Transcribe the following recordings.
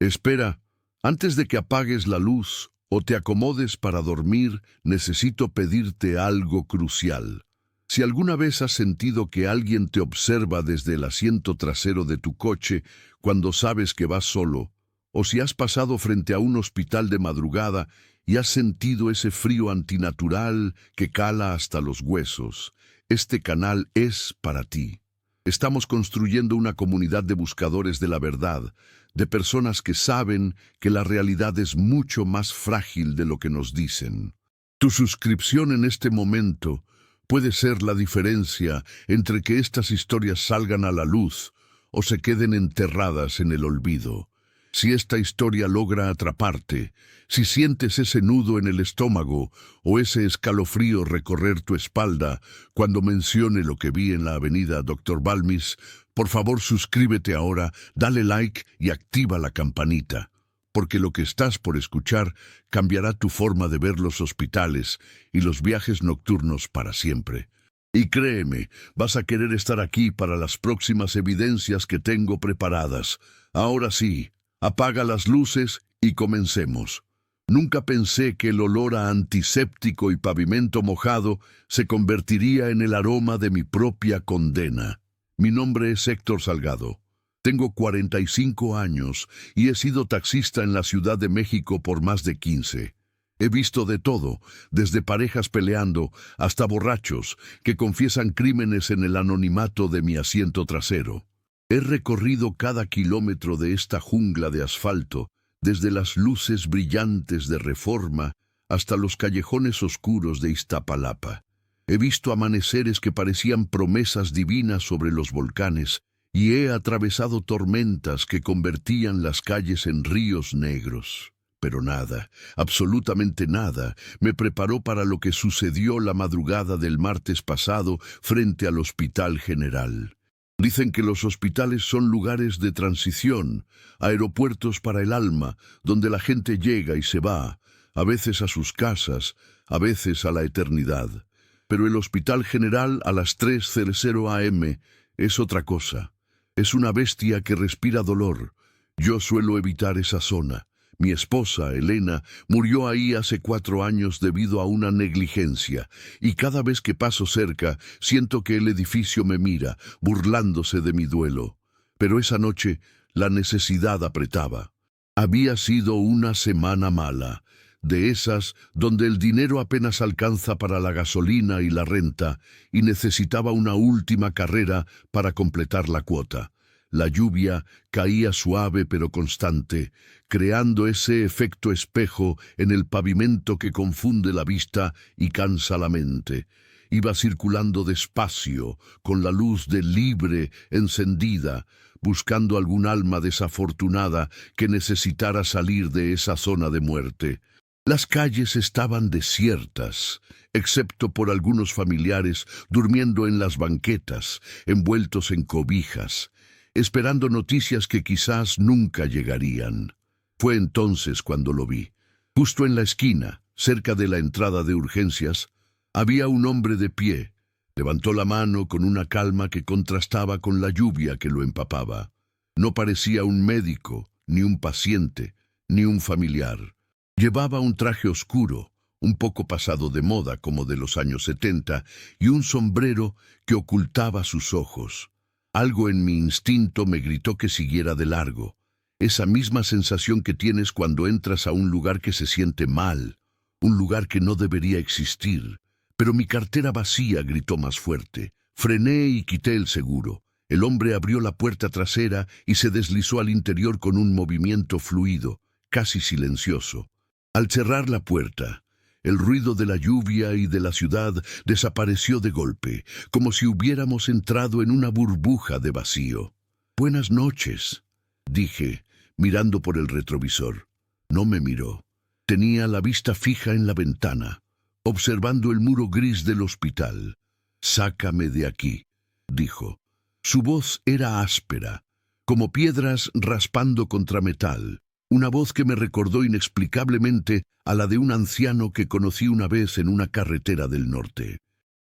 Espera, antes de que apagues la luz o te acomodes para dormir, necesito pedirte algo crucial. Si alguna vez has sentido que alguien te observa desde el asiento trasero de tu coche cuando sabes que vas solo, o si has pasado frente a un hospital de madrugada y has sentido ese frío antinatural que cala hasta los huesos, este canal es para ti. Estamos construyendo una comunidad de buscadores de la verdad, de personas que saben que la realidad es mucho más frágil de lo que nos dicen. Tu suscripción en este momento puede ser la diferencia entre que estas historias salgan a la luz o se queden enterradas en el olvido. Si esta historia logra atraparte, si sientes ese nudo en el estómago o ese escalofrío recorrer tu espalda cuando mencione lo que vi en la avenida Dr. Balmis, por favor suscríbete ahora, dale like y activa la campanita, porque lo que estás por escuchar cambiará tu forma de ver los hospitales y los viajes nocturnos para siempre. Y créeme, vas a querer estar aquí para las próximas evidencias que tengo preparadas. Ahora sí, apaga las luces y comencemos. Nunca pensé que el olor a antiséptico y pavimento mojado se convertiría en el aroma de mi propia condena. Mi nombre es Héctor Salgado. Tengo 45 años y he sido taxista en la Ciudad de México por más de 15. He visto de todo, desde parejas peleando hasta borrachos que confiesan crímenes en el anonimato de mi asiento trasero. He recorrido cada kilómetro de esta jungla de asfalto, desde las luces brillantes de Reforma hasta los callejones oscuros de Iztapalapa. He visto amaneceres que parecían promesas divinas sobre los volcanes y he atravesado tormentas que convertían las calles en ríos negros. Pero nada, absolutamente nada, me preparó para lo que sucedió la madrugada del martes pasado frente al Hospital General. Dicen que los hospitales son lugares de transición, aeropuertos para el alma, donde la gente llega y se va, a veces a sus casas, a veces a la eternidad. Pero el Hospital General a las 3:00 am es otra cosa. Es una bestia que respira dolor. Yo suelo evitar esa zona. Mi esposa, Elena, murió ahí hace 4 años debido a una negligencia, y cada vez que paso cerca, siento que el edificio me mira, burlándose de mi duelo. Pero esa noche, la necesidad apretaba. Había sido una semana mala, de esas donde el dinero apenas alcanza para la gasolina y la renta, y necesitaba una última carrera para completar la cuota. La lluvia caía suave pero constante, creando ese efecto espejo en el pavimento que confunde la vista y cansa la mente. Iba circulando despacio, con la luz del Libre encendida, buscando algún alma desafortunada que necesitara salir de esa zona de muerte. Las calles estaban desiertas, excepto por algunos familiares durmiendo en las banquetas, envueltos en cobijas, esperando noticias que quizás nunca llegarían. Fue entonces cuando lo vi. Justo en la esquina, cerca de la entrada de urgencias, había un hombre de pie. Levantó la mano con una calma que contrastaba con la lluvia que lo empapaba. No parecía un médico, ni un paciente, ni un familiar. Llevaba un traje oscuro, un poco pasado de moda como de los años 70, y un sombrero que ocultaba sus ojos. Algo en mi instinto me gritó que siguiera de largo. Esa misma sensación que tienes cuando entras a un lugar que se siente mal, un lugar que no debería existir. Pero mi cartera vacía gritó más fuerte. Frené y quité el seguro. El hombre abrió la puerta trasera y se deslizó al interior con un movimiento fluido, casi silencioso. Al cerrar la puerta, el ruido de la lluvia y de la ciudad desapareció de golpe, como si hubiéramos entrado en una burbuja de vacío. «Buenas noches», dije, mirando por el retrovisor. No me miró. Tenía la vista fija en la ventana, observando el muro gris del hospital. «Sácame de aquí», dijo. Su voz era áspera, como piedras raspando contra metal. Una voz que me recordó inexplicablemente a la de un anciano que conocí una vez en una carretera del norte.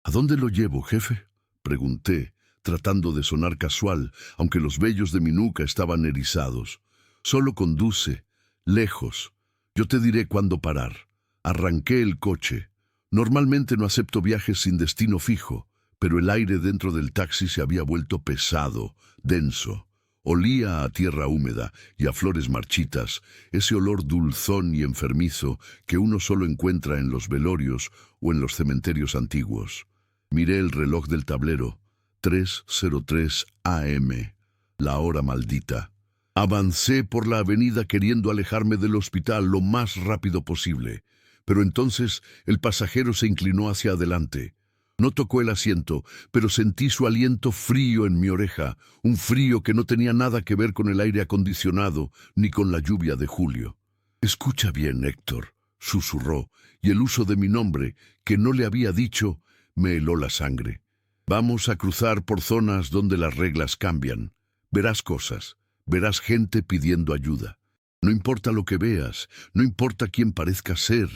«¿A dónde lo llevo, jefe?», pregunté, tratando de sonar casual, aunque los vellos de mi nuca estaban erizados. Solo conduce, lejos. Yo te diré cuándo parar. Arranqué el coche. Normalmente no acepto viajes sin destino fijo, pero el aire dentro del taxi se había vuelto pesado, denso. Olía a tierra húmeda y a flores marchitas, ese olor dulzón y enfermizo que uno solo encuentra en los velorios o en los cementerios antiguos. Miré el reloj del tablero, 3:03 AM, la hora maldita. Avancé por la avenida queriendo alejarme del hospital lo más rápido posible, pero entonces el pasajero se inclinó hacia adelante. No tocó el asiento, pero sentí su aliento frío en mi oreja, un frío que no tenía nada que ver con el aire acondicionado ni con la lluvia de julio. «Escucha bien, Héctor», susurró, y el uso de mi nombre, que no le había dicho, me heló la sangre. «Vamos a cruzar por zonas donde las reglas cambian. Verás cosas, verás gente pidiendo ayuda. No importa lo que veas, no importa quién parezcas ser.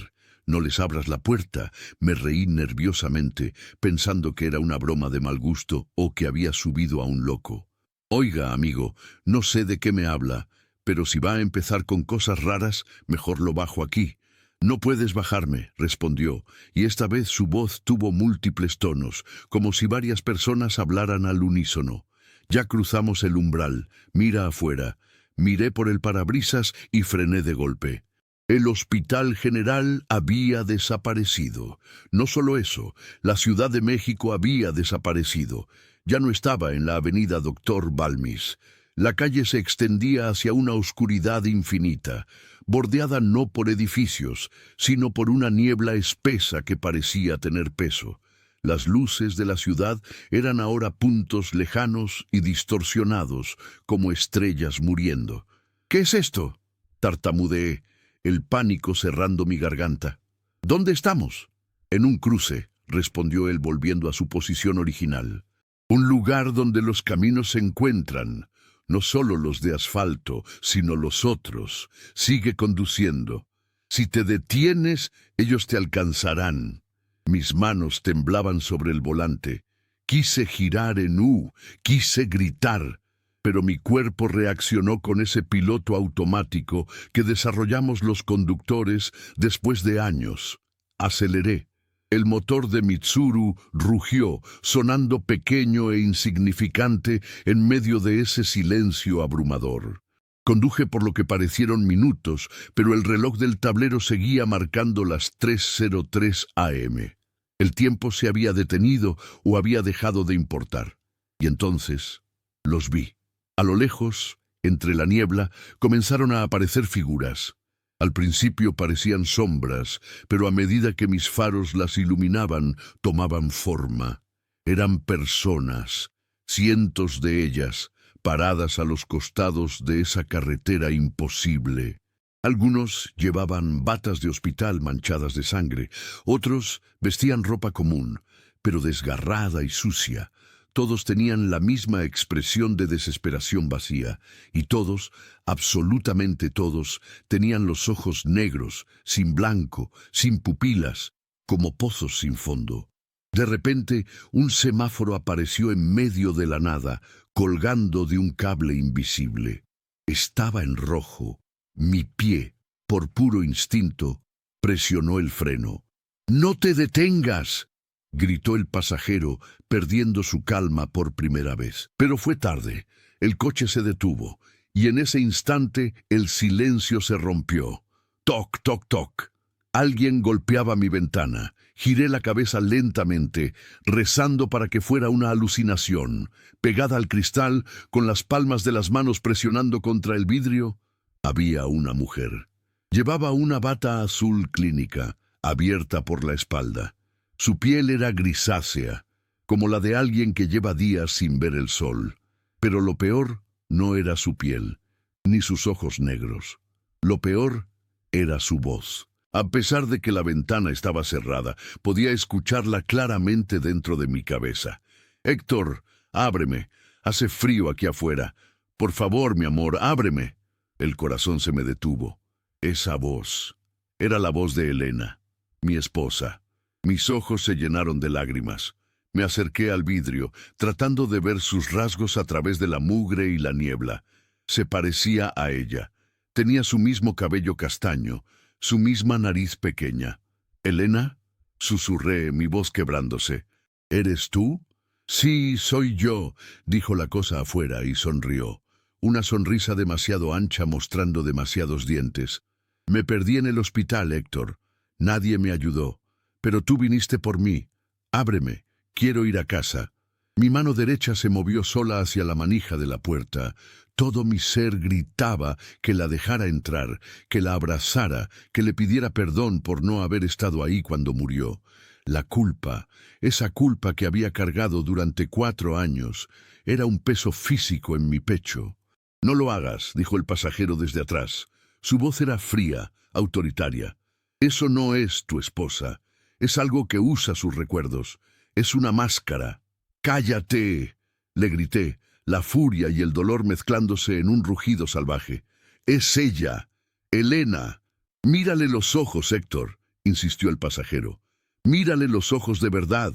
No les abras la puerta». Me reí nerviosamente, pensando que era una broma de mal gusto o que había subido a un loco. «Oiga, amigo, no sé de qué me habla, pero si va a empezar con cosas raras, mejor lo bajo aquí». «No puedes bajarme», respondió, y esta vez su voz tuvo múltiples tonos, como si varias personas hablaran al unísono. «Ya cruzamos el umbral, mira afuera». Miré por el parabrisas y frené de golpe. El Hospital General había desaparecido. No solo eso, la Ciudad de México había desaparecido. Ya no estaba en la avenida Doctor Balmis. La calle se extendía hacia una oscuridad infinita, bordeada no por edificios, sino por una niebla espesa que parecía tener peso. Las luces de la ciudad eran ahora puntos lejanos y distorsionados, como estrellas muriendo. «¿Qué es esto?», tartamudeé, el pánico cerrando mi garganta. «¿Dónde estamos?». «En un cruce», respondió él volviendo a su posición original. «Un lugar donde los caminos se encuentran, no solo los de asfalto, sino los otros. Sigue conduciendo. Si te detienes, ellos te alcanzarán». Mis manos temblaban sobre el volante. Quise girar en U, quise gritar, pero mi cuerpo reaccionó con ese piloto automático que desarrollamos los conductores después de años. Aceleré. El motor de Mitsuru rugió, sonando pequeño e insignificante en medio de ese silencio abrumador. Conduje por lo que parecieron minutos, pero el reloj del tablero seguía marcando las 3:03 AM. El tiempo se había detenido o había dejado de importar. Y entonces los vi. A lo lejos, entre la niebla, comenzaron a aparecer figuras. Al principio parecían sombras, pero a medida que mis faros las iluminaban, tomaban forma. Eran personas, cientos de ellas, paradas a los costados de esa carretera imposible. Algunos llevaban batas de hospital manchadas de sangre, otros vestían ropa común, pero desgarrada y sucia. Todos tenían la misma expresión de desesperación vacía, y todos, absolutamente todos, tenían los ojos negros, sin blanco, sin pupilas, como pozos sin fondo. De repente, un semáforo apareció en medio de la nada, colgando de un cable invisible. Estaba en rojo. Mi pie, por puro instinto, presionó el freno. «¡No te detengas!», gritó el pasajero, perdiendo su calma por primera vez. Pero fue tarde. El coche se detuvo, y en ese instante el silencio se rompió. Toc, toc, toc. Alguien golpeaba mi ventana. Giré la cabeza lentamente, rezando para que fuera una alucinación. Pegada al cristal, con las palmas de las manos presionando contra el vidrio, había una mujer. Llevaba una bata azul clínica, abierta por la espalda. Su piel era grisácea, como la de alguien que lleva días sin ver el sol. Pero lo peor no era su piel, ni sus ojos negros. Lo peor era su voz. A pesar de que la ventana estaba cerrada, podía escucharla claramente dentro de mi cabeza. «Héctor, ábreme. Hace frío aquí afuera. Por favor, mi amor, ábreme». El corazón se me detuvo. Esa voz era la voz de Elena, mi esposa. Mis ojos se llenaron de lágrimas. Me acerqué al vidrio, tratando de ver sus rasgos a través de la mugre y la niebla. Se parecía a ella. Tenía su mismo cabello castaño, su misma nariz pequeña. —¿Elena? —susurré, mi voz quebrándose. —¿Eres tú? —Sí, soy yo —dijo la cosa afuera y sonrió. Una sonrisa demasiado ancha mostrando demasiados dientes. —Me perdí en el hospital, Héctor. Nadie me ayudó. Pero tú viniste por mí. Ábreme. Quiero ir a casa. Mi mano derecha se movió sola hacia la manija de la puerta. Todo mi ser gritaba que la dejara entrar, que la abrazara, que le pidiera perdón por no haber estado ahí cuando murió. La culpa, esa culpa que había cargado durante 4 años, era un peso físico en mi pecho. —No lo hagas —dijo el pasajero desde atrás. Su voz era fría, autoritaria. —Eso no es tu esposa. Es algo que usa sus recuerdos. Es una máscara. —¡Cállate! —le grité, la furia y el dolor mezclándose en un rugido salvaje. —Es ella, Elena. —Mírale los ojos, Héctor —insistió el pasajero. —Mírale los ojos de verdad.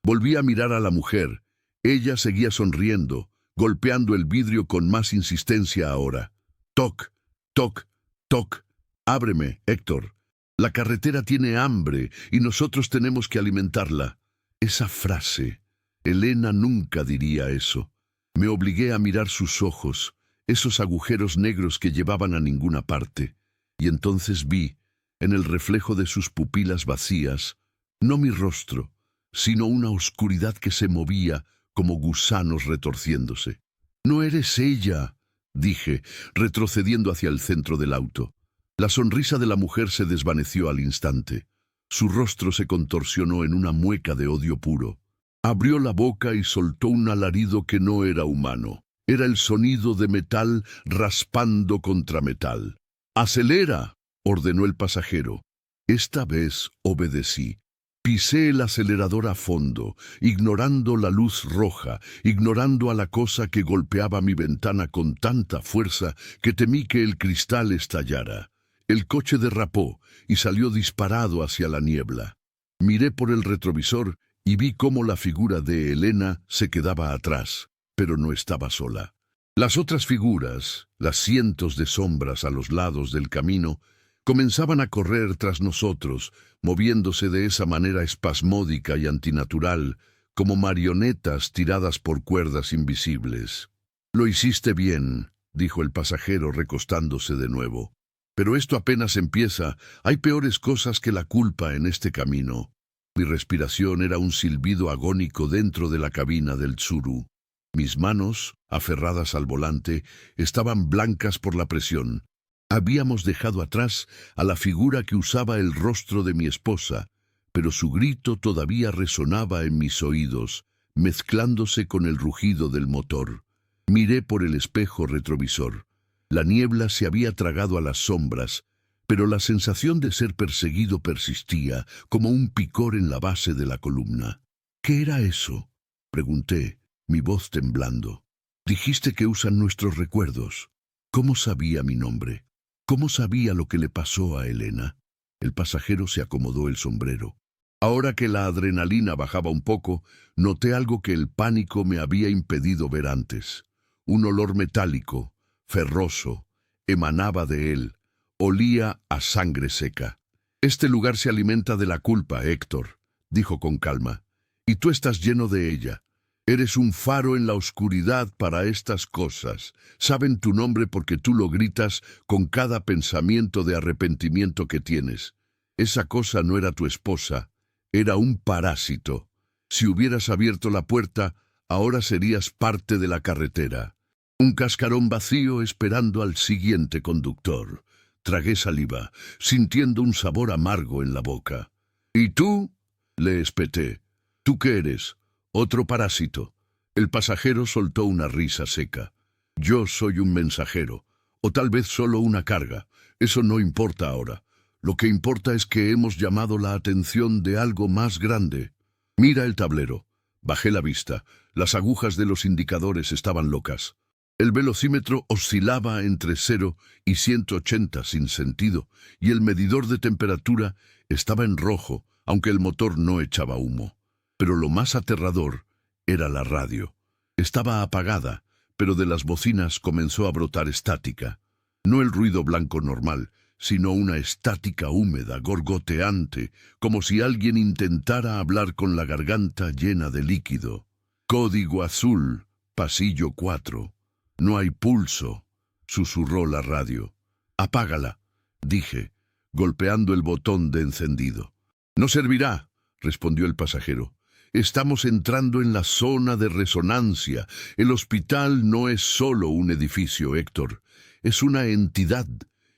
Volví a mirar a la mujer. Ella seguía sonriendo, golpeando el vidrio con más insistencia ahora. —Toc, toc, toc. Ábreme, Héctor. La carretera tiene hambre y nosotros tenemos que alimentarla. Esa frase. Elena nunca diría eso. Me obligué a mirar sus ojos, esos agujeros negros que llevaban a ninguna parte, y entonces vi, en el reflejo de sus pupilas vacías, no mi rostro, sino una oscuridad que se movía como gusanos retorciéndose. —No eres ella —dije, retrocediendo hacia el centro del auto. La sonrisa de la mujer se desvaneció al instante. Su rostro se contorsionó en una mueca de odio puro. Abrió la boca y soltó un alarido que no era humano. Era el sonido de metal raspando contra metal. —¡Acelera! —ordenó el pasajero. Esta vez obedecí. Pisé el acelerador a fondo, ignorando la luz roja, ignorando a la cosa que golpeaba mi ventana con tanta fuerza que temí que el cristal estallara. El coche derrapó y salió disparado hacia la niebla. Miré por el retrovisor y vi cómo la figura de Elena se quedaba atrás, pero no estaba sola. Las otras figuras, las cientos de sombras a los lados del camino, comenzaban a correr tras nosotros, moviéndose de esa manera espasmódica y antinatural, como marionetas tiradas por cuerdas invisibles. —Lo hiciste bien —dijo el pasajero recostándose de nuevo—. Pero esto apenas empieza. Hay peores cosas que la culpa en este camino. Mi respiración era un silbido agónico dentro de la cabina del Tsuru. Mis manos, aferradas al volante, estaban blancas por la presión. Habíamos dejado atrás a la figura que usaba el rostro de mi esposa, pero su grito todavía resonaba en mis oídos, mezclándose con el rugido del motor. Miré por el espejo retrovisor. La niebla se había tragado a las sombras, pero la sensación de ser perseguido persistía, como un picor en la base de la columna. —¿Qué era eso? —pregunté, mi voz temblando. —Dijiste que usan nuestros recuerdos. ¿Cómo sabía mi nombre? ¿Cómo sabía lo que le pasó a Elena? El pasajero se acomodó el sombrero. Ahora que la adrenalina bajaba un poco, noté algo que el pánico me había impedido ver antes. Un olor metálico, ferroso, emanaba de él. Olía a sangre seca. —Este lugar se alimenta de la culpa, Héctor —dijo con calma—, y tú estás lleno de ella. Eres un faro en la oscuridad para estas cosas. Saben tu nombre porque tú lo gritas con cada pensamiento de arrepentimiento que tienes. Esa cosa no era tu esposa, era un parásito. Si hubieras abierto la puerta, ahora serías parte de la carretera. Un cascarón vacío esperando al siguiente conductor. Tragué saliva, sintiendo un sabor amargo en la boca. —¿Y tú? —le espeté. —¿Tú qué eres? —Otro parásito. El pasajero soltó una risa seca. —Yo soy un mensajero, o tal vez solo una carga. Eso no importa ahora. Lo que importa es que hemos llamado la atención de algo más grande. Mira el tablero. Bajé la vista. Las agujas de los indicadores estaban locas. El velocímetro oscilaba entre 0 y 180 sin sentido, y el medidor de temperatura estaba en rojo, aunque el motor no echaba humo. Pero lo más aterrador era la radio. Estaba apagada, pero de las bocinas comenzó a brotar estática. No el ruido blanco normal, sino una estática húmeda, gorgoteante, como si alguien intentara hablar con la garganta llena de líquido. Código azul, pasillo 4. No hay pulso, susurró la radio. Apágala, dije, golpeando el botón de encendido. No servirá, respondió el pasajero. Estamos entrando en la zona de resonancia. El hospital no es solo un edificio, Héctor. Es una entidad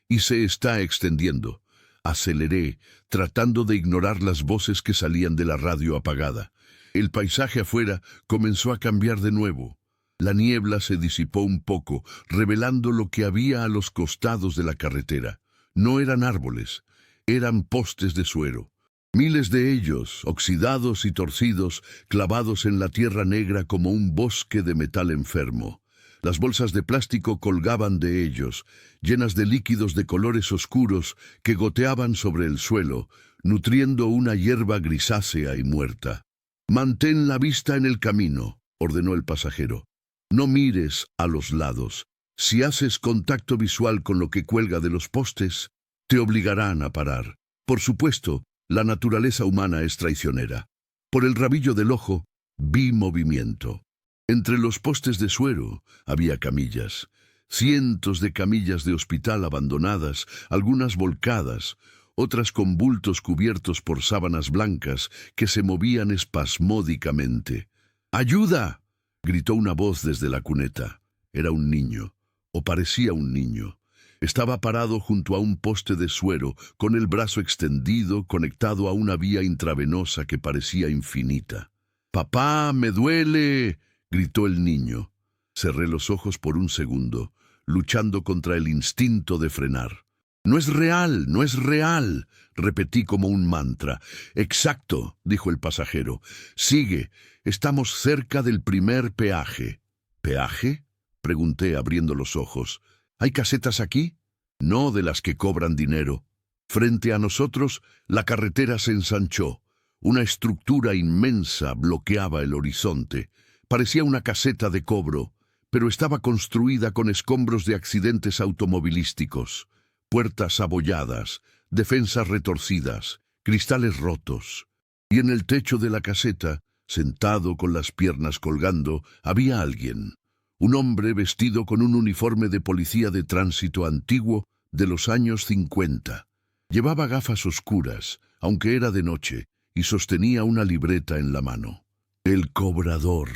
y se está extendiendo. Aceleré, tratando de ignorar las voces que salían de la radio apagada. El paisaje afuera comenzó a cambiar de nuevo. La niebla se disipó un poco, revelando lo que había a los costados de la carretera. No eran árboles, eran postes de suero. Miles de ellos, oxidados y torcidos, clavados en la tierra negra como un bosque de metal enfermo. Las bolsas de plástico colgaban de ellos, llenas de líquidos de colores oscuros que goteaban sobre el suelo, nutriendo una hierba grisácea y muerta. «Mantén la vista en el camino», ordenó el pasajero. «No mires a los lados. Si haces contacto visual con lo que cuelga de los postes, te obligarán a parar. Por supuesto, la naturaleza humana es traicionera. Por el rabillo del ojo, vi movimiento. Entre los postes de suero había camillas. Cientos de camillas de hospital abandonadas, algunas volcadas, otras con bultos cubiertos por sábanas blancas que se movían espasmódicamente. «¡Ayuda!», gritó una voz desde la cuneta. Era un niño, o parecía un niño. Estaba parado junto a un poste de suero, con el brazo extendido, conectado a una vía intravenosa que parecía infinita. «¡Papá, me duele!», gritó el niño. Cerré los ojos por un segundo, luchando contra el instinto de frenar. «No es real, no es real», repetí como un mantra. «Exacto», dijo el pasajero. «Sigue, estamos cerca del primer peaje». «¿Peaje?», pregunté abriendo los ojos. «¿Hay casetas aquí?». «No de las que cobran dinero». Frente a nosotros, la carretera se ensanchó. Una estructura inmensa bloqueaba el horizonte. Parecía una caseta de cobro, pero estaba construida con escombros de accidentes automovilísticos. Puertas abolladas, defensas retorcidas, cristales rotos. Y en el techo de la caseta, sentado con las piernas colgando, había alguien. Un hombre vestido con un uniforme de policía de tránsito antiguo de los años 50. Llevaba gafas oscuras, aunque era de noche, y sostenía una libreta en la mano. «El cobrador»,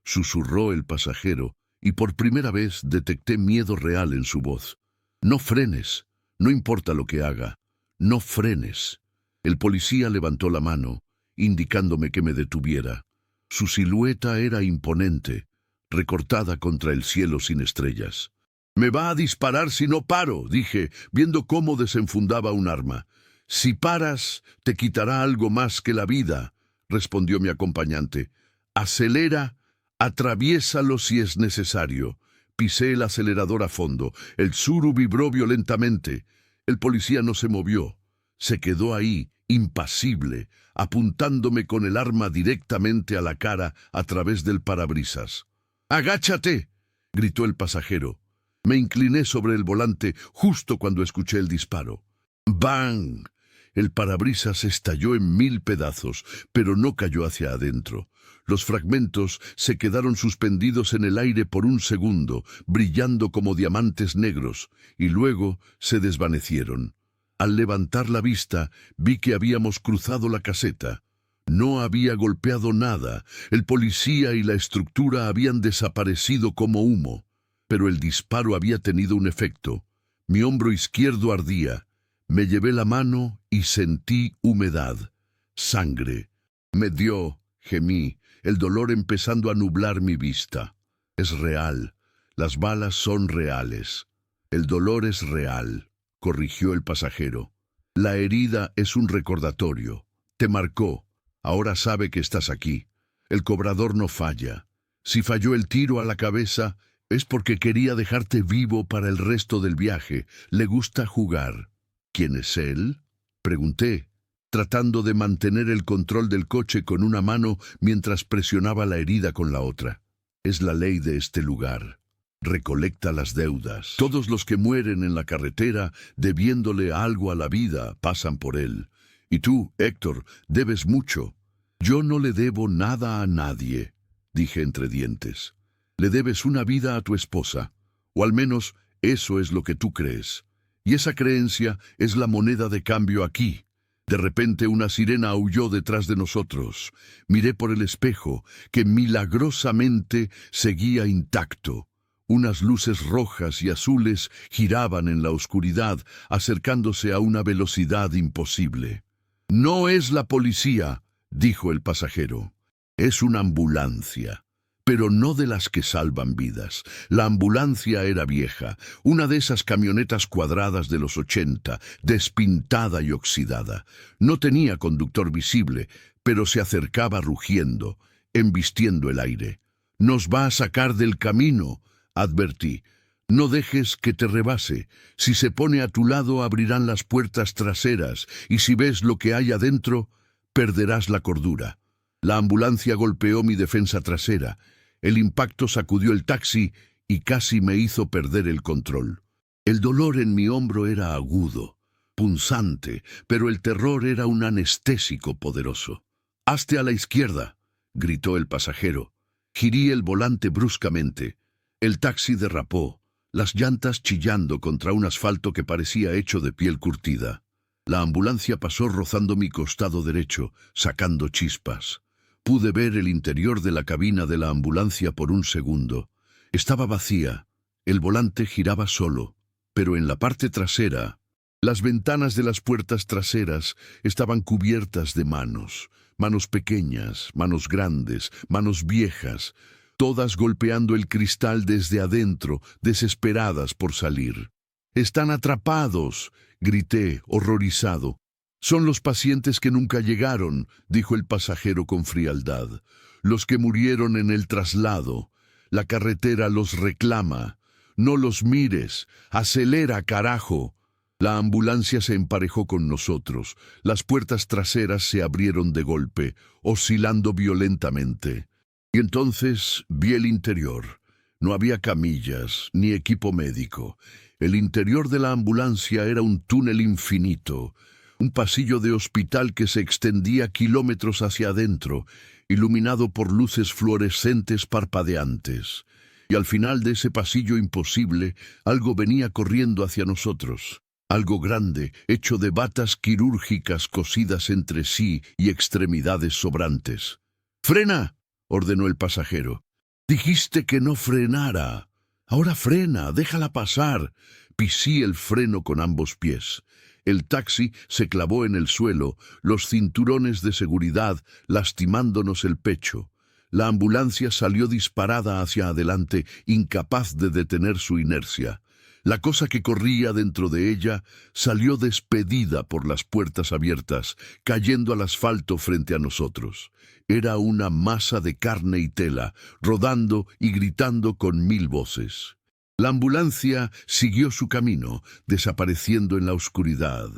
susurró el pasajero, y por primera vez detecté miedo real en su voz. «No frenes, no importa lo que haga, no frenes». El policía levantó la mano, indicándome que me detuviera. Su silueta era imponente, recortada contra el cielo sin estrellas. «Me va a disparar si no paro», dije, viendo cómo desenfundaba un arma. «Si paras, te quitará algo más que la vida», respondió mi acompañante. «Acelera, atraviésalo si es necesario». Pisé el acelerador a fondo. El Tsuru vibró violentamente. El policía no se movió. Se quedó ahí, impasible, apuntándome con el arma directamente a la cara a través del parabrisas. «¡Agáchate!», gritó el pasajero. Me incliné sobre el volante justo cuando escuché el disparo. ¡Bang! El parabrisas estalló en 1000 pedazos, pero no cayó hacia adentro. Los fragmentos se quedaron suspendidos en el aire por un segundo, brillando como diamantes negros, y luego se desvanecieron. Al levantar la vista, vi que habíamos cruzado la caseta. No había golpeado nada. El policía y la estructura habían desaparecido como humo. Pero el disparo había tenido un efecto. Mi hombro izquierdo ardía. Me llevé la mano y sentí humedad. Sangre. Me dio, gemí, el dolor empezando a nublar mi vista. Es real. Las balas son reales. El dolor es real, corrigió el pasajero. La herida es un recordatorio. Te marcó. Ahora sabe que estás aquí. El cobrador no falla. Si falló el tiro a la cabeza, es porque quería dejarte vivo para el resto del viaje. Le gusta jugar. ¿Quién es él?, pregunté, tratando de mantener el control del coche con una mano mientras presionaba la herida con la otra. Es la ley de este lugar. recolecta las deudas. Todos los que mueren en la carretera debiéndole algo a la vida pasan por él. Y tú, Héctor, debes mucho. Yo no le debo nada a nadie, dije entre dientes. Le debes una vida a tu esposa, o al menos eso es lo que tú crees. Y esa creencia es la moneda de cambio aquí. De repente una sirena aulló detrás de nosotros. Miré por el espejo, que milagrosamente seguía intacto. Unas luces rojas y azules giraban en la oscuridad, acercándose a una velocidad imposible. «No es la policía», dijo el pasajero. «Es una ambulancia». Pero no de las que salvan vidas. La ambulancia era vieja, una de esas camionetas cuadradas de los 80, despintada y oxidada. No tenía conductor visible, pero se acercaba rugiendo, embistiendo el aire. «Nos va a sacar del camino», advertí. «No dejes que te rebase. Si se pone a tu lado abrirán las puertas traseras, y si ves lo que hay adentro, perderás la cordura». La ambulancia golpeó mi defensa trasera. El impacto sacudió el taxi y casi me hizo perder el control. El dolor en mi hombro era agudo, punzante, pero el terror era un anestésico poderoso. «Hazte a la izquierda», gritó el pasajero. Giré el volante bruscamente. El taxi derrapó, las llantas chillando contra un asfalto que parecía hecho de piel curtida. La ambulancia pasó rozando mi costado derecho, sacando chispas. Pude ver el interior de la cabina de la ambulancia por un segundo. Estaba vacía. El volante giraba solo, pero en la parte trasera, las ventanas de las puertas traseras estaban cubiertas de manos. Manos pequeñas, manos grandes, manos viejas, todas golpeando el cristal desde adentro, desesperadas por salir. «¡Están atrapados!», grité, horrorizado. «Son los pacientes que nunca llegaron», dijo el pasajero con frialdad. «Los que murieron en el traslado. La carretera los reclama. No los mires. Acelera, carajo». La ambulancia se emparejó con nosotros. Las puertas traseras se abrieron de golpe, oscilando violentamente. Y entonces vi el interior. No había camillas, ni equipo médico. El interior de la ambulancia era un túnel infinito. Un pasillo de hospital que se extendía kilómetros hacia adentro, iluminado por luces fluorescentes parpadeantes. Y al final de ese pasillo imposible, algo venía corriendo hacia nosotros. Algo grande, hecho de batas quirúrgicas cosidas entre sí y extremidades sobrantes. «¡Frena!», ordenó el pasajero. «Dijiste que no frenara. Ahora frena, déjala pasar». Pisé el freno con ambos pies. El taxi se clavó en el suelo, los cinturones de seguridad lastimándonos el pecho. La ambulancia salió disparada hacia adelante, incapaz de detener su inercia. La cosa que corría dentro de ella salió despedida por las puertas abiertas, cayendo al asfalto frente a nosotros. Era una masa de carne y tela, rodando y gritando con 1000 voces. La ambulancia siguió su camino, desapareciendo en la oscuridad,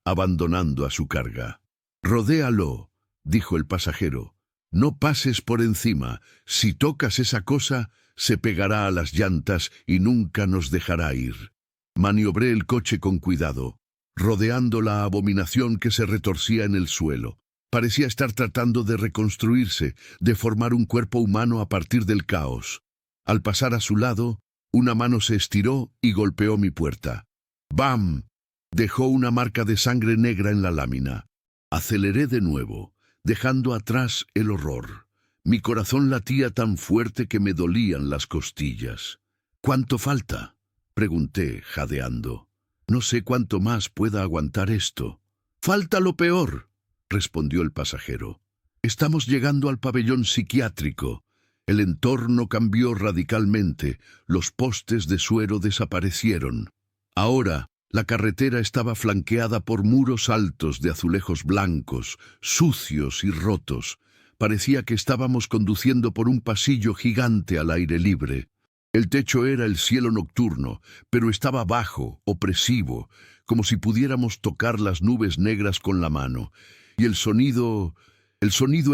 abandonando a su carga. «Rodéalo», dijo el pasajero. «No pases por encima. Si tocas esa cosa, se pegará a las llantas y nunca nos dejará ir». Maniobré el coche con cuidado, rodeando la abominación que se retorcía en el suelo. Parecía estar tratando de reconstruirse, de formar un cuerpo humano a partir del caos. Al pasar a su lado, una mano se estiró y golpeó mi puerta. ¡Bam! Dejó una marca de sangre negra en la lámina. Aceleré de nuevo, dejando atrás el horror. Mi corazón latía tan fuerte que me dolían las costillas. «¿Cuánto falta?», pregunté, jadeando. «No sé cuánto más pueda aguantar esto». «Falta lo peor», respondió el pasajero. «Estamos llegando al pabellón psiquiátrico». El entorno cambió radicalmente, los postes de suero desaparecieron. Ahora, la carretera estaba flanqueada por muros altos de azulejos blancos, sucios y rotos. Parecía que estábamos conduciendo por un pasillo gigante al aire libre. El techo era el cielo nocturno, pero estaba bajo, opresivo, como si pudiéramos tocar las nubes negras con la mano. Y el sonido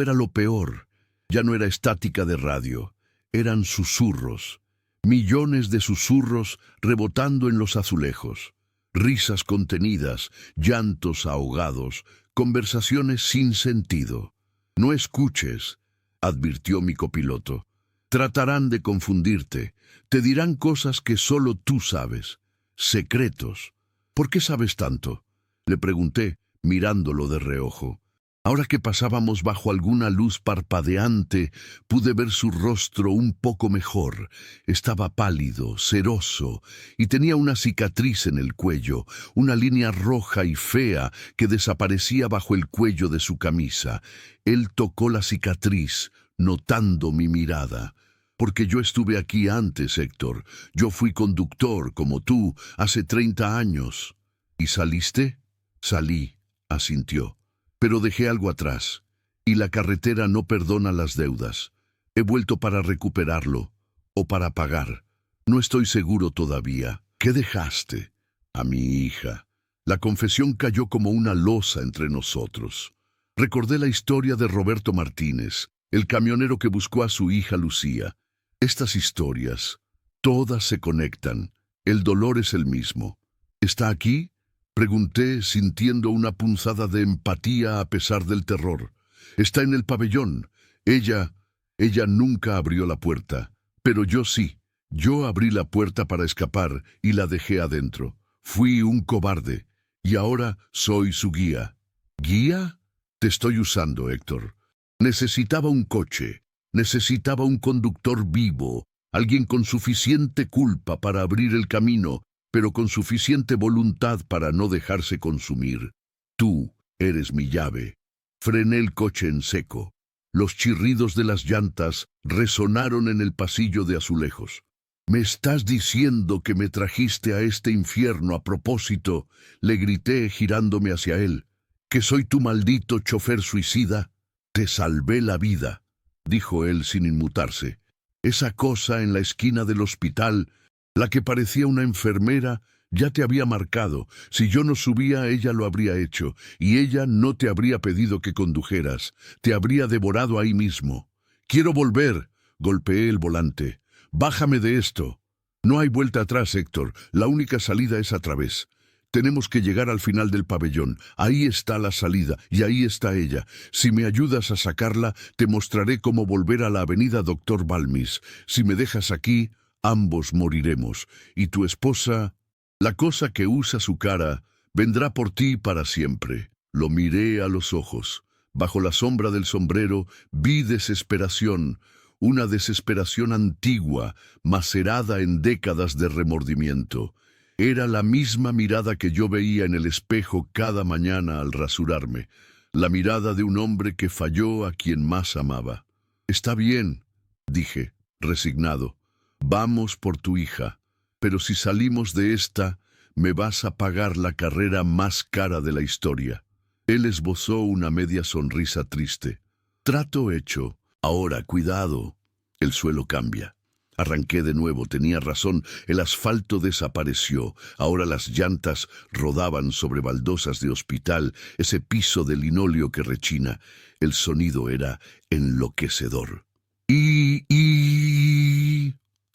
era lo peor. Ya no era estática de radio, eran susurros. Millones de susurros rebotando en los azulejos. Risas contenidas, llantos ahogados, conversaciones sin sentido. No escuches, advirtió mi copiloto. Tratarán de confundirte. Te dirán cosas que solo tú sabes. Secretos. ¿Por qué sabes tanto? Le pregunté, mirándolo de reojo. Ahora que pasábamos bajo alguna luz parpadeante, pude ver su rostro un poco mejor. Estaba pálido, ceroso, y tenía una cicatriz en el cuello, una línea roja y fea que desaparecía bajo el cuello de su camisa. Él tocó la cicatriz, notando mi mirada. Porque yo estuve aquí antes, Héctor. Yo fui conductor, como tú, hace 30 años. ¿Y saliste? Salí, asintió. Pero dejé algo atrás, y la carretera no perdona las deudas. He vuelto para recuperarlo, o para pagar. No estoy seguro todavía. ¿Qué dejaste? A mi hija. La confesión cayó como una losa entre nosotros. Recordé la historia de Roberto Martínez, el camionero que buscó a su hija Lucía. Estas historias, todas se conectan. El dolor es el mismo. ¿Está aquí? Pregunté, sintiendo una punzada de empatía a pesar del terror. Está en el pabellón. Ella nunca abrió la puerta. Pero yo sí. Yo abrí la puerta para escapar y la dejé adentro. Fui un cobarde. Y ahora soy su guía. ¿Guía? Te estoy usando, Héctor. Necesitaba un coche. Necesitaba un conductor vivo. Alguien con suficiente culpa para abrir el camino, pero con suficiente voluntad para no dejarse consumir. Tú eres mi llave. Frené el coche en seco. Los chirridos de las llantas resonaron en el pasillo de azulejos. «¿Me estás diciendo que me trajiste a este infierno a propósito?», le grité girándome hacia él. «¿Que soy tu maldito chofer suicida?» «Te salvé la vida», dijo él sin inmutarse. «Esa cosa en la esquina del hospital, la que parecía una enfermera, ya te había marcado. Si yo no subía, ella lo habría hecho, y ella no te habría pedido que condujeras. Te habría devorado ahí mismo. Quiero volver», golpeé el volante. «Bájame de esto». «No hay vuelta atrás, Héctor. La única salida es a través. Tenemos que llegar al final del pabellón. Ahí está la salida, y ahí está ella. Si me ayudas a sacarla, te mostraré cómo volver a la avenida Doctor Balmis. Si me dejas aquí, ambos moriremos. Y tu esposa, la cosa que usa su cara, vendrá por ti para siempre». Lo miré a los ojos. Bajo la sombra del sombrero vi desesperación, una desesperación antigua, macerada en décadas de remordimiento. Era la misma mirada que yo veía en el espejo cada mañana al rasurarme, la mirada de un hombre que falló a quien más amaba. «Está bien», dije, resignado. «Vamos por tu hija, pero si salimos de esta, me vas a pagar la carrera más cara de la historia». Él esbozó una media sonrisa triste. «Trato hecho. Ahora, cuidado. El suelo cambia». Arranqué de nuevo, tenía razón, el asfalto desapareció. Ahora las llantas rodaban sobre baldosas de hospital, ese piso de linóleo que rechina. El sonido era enloquecedor. Y...